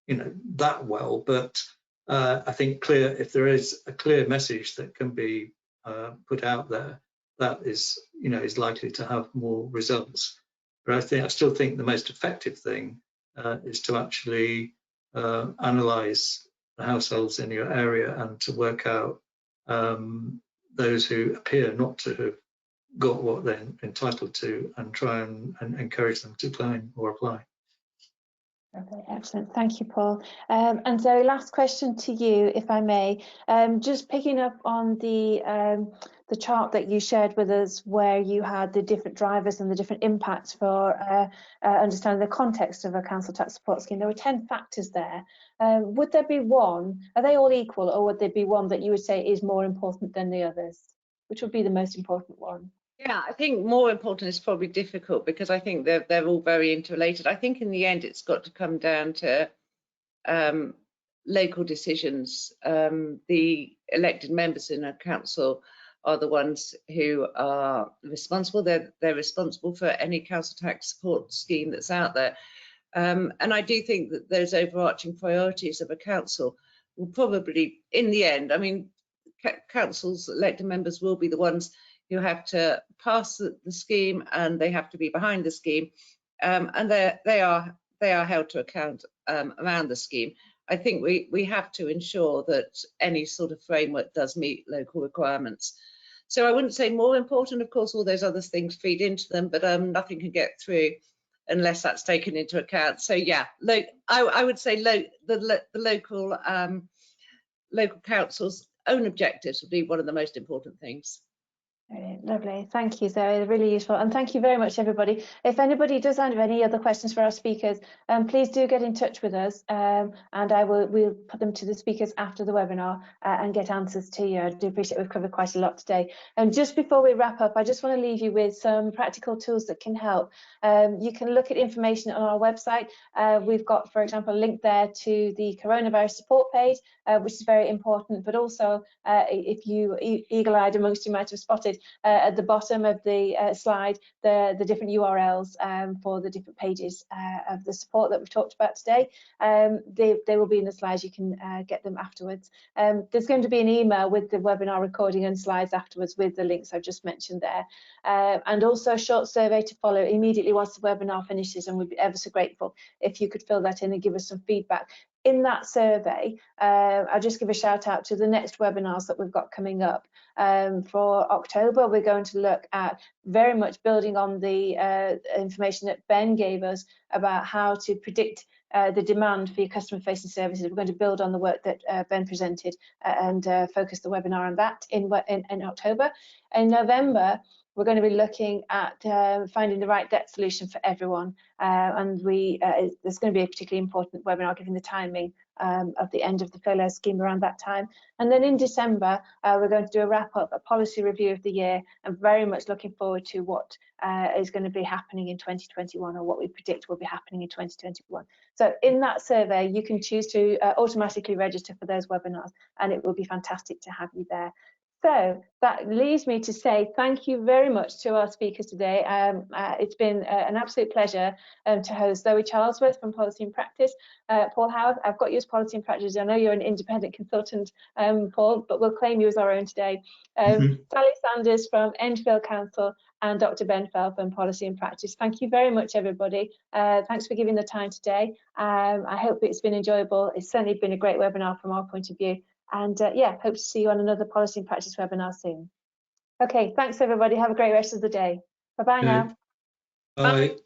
you know, that well. But I think if there is a clear message that can be put out there, that is, you know, is likely to have more results. But I still think the most effective thing is to actually analyse the households in your area and to work out those who appear not to have got what they're entitled to, and try and encourage them to claim or apply. Okay, excellent, thank you, Paul. And Zoe, last question to you, if I may. Just picking up on the chart that you shared with us, where you had the different drivers and the different impacts for understanding the context of a council tax support scheme. There were 10 factors there. Would there be one, are they all equal, or would there be one that you would say is more important than the others? Which would be the most important one? Yeah, I think more important is probably difficult, because I think they're all very interrelated. I think in the end it's got to come down to local decisions. The elected members in a council are the ones who are responsible. They're responsible for any council tax support scheme that's out there. And I do think that those overarching priorities of a council will probably, in the end, I mean, councils, elected members will be the ones who have to pass the scheme, and they have to be behind the scheme, and they are held to account around the scheme. I think we have to ensure that any sort of framework does meet local requirements. So I wouldn't say more important. Of course, all those other things feed into them, but nothing can get through unless that's taken into account. So yeah, I would say the local council's own objectives would be one of the most important things. Brilliant, lovely. Thank you, Zoe. Really useful. And thank you very much, everybody. If anybody does have any other questions for our speakers, please do get in touch with us, and we'll put them to the speakers after the webinar and get answers to you. I do appreciate we've covered quite a lot today. And just before we wrap up, I just want to leave you with some practical tools that can help. You can look at information on our website. We've got, for example, a link there to the coronavirus support page, which is very important, but also if you eagle-eyed amongst you might have spotted at the bottom of the slide the different URLs for the different pages of the support that we've talked about today. They will be in the slides. You can get them afterwards. There's going to be an email with the webinar recording and slides afterwards with the links I've just mentioned there, and also a short survey to follow immediately once the webinar finishes, and we'd be ever so grateful if you could fill that in and give us some feedback. In that survey, I'll just give a shout out to the next webinars that we've got coming up. For October, we're going to look at very much building on the information that Ben gave us about how to predict the demand for your customer facing services. We're going to build on the work that Ben presented and focus the webinar on that in October. In November, we're going to be looking at finding the right debt solution for everyone, and there's going to be a particularly important webinar given the timing of the end of the furlough scheme around that time. And then in December, we're going to do a wrap-up, a policy review of the year, and very much looking forward to what is going to be happening in 2021, or what we predict will be happening in 2021. So in that survey, you can choose to automatically register for those webinars, and it will be fantastic to have you there. So that leaves me to say thank you very much to our speakers today. It's been an absolute pleasure to host Zoe Charlesworth from Policy and Practice. Paul Howard, I've got you as Policy and Practice. I know you're an independent consultant, Paul, but we'll claim you as our own today. Sally Sanders from Enfield Council and Dr. Ben Fell from Policy and Practice. Thank you very much, everybody. Thanks for giving the time today. I hope it's been enjoyable. It's certainly been a great webinar from our point of view. And yeah, hope to see you on another Policy and Practice webinar soon. Okay, thanks everybody. Have a great rest of the day. Bye-bye now. Bye.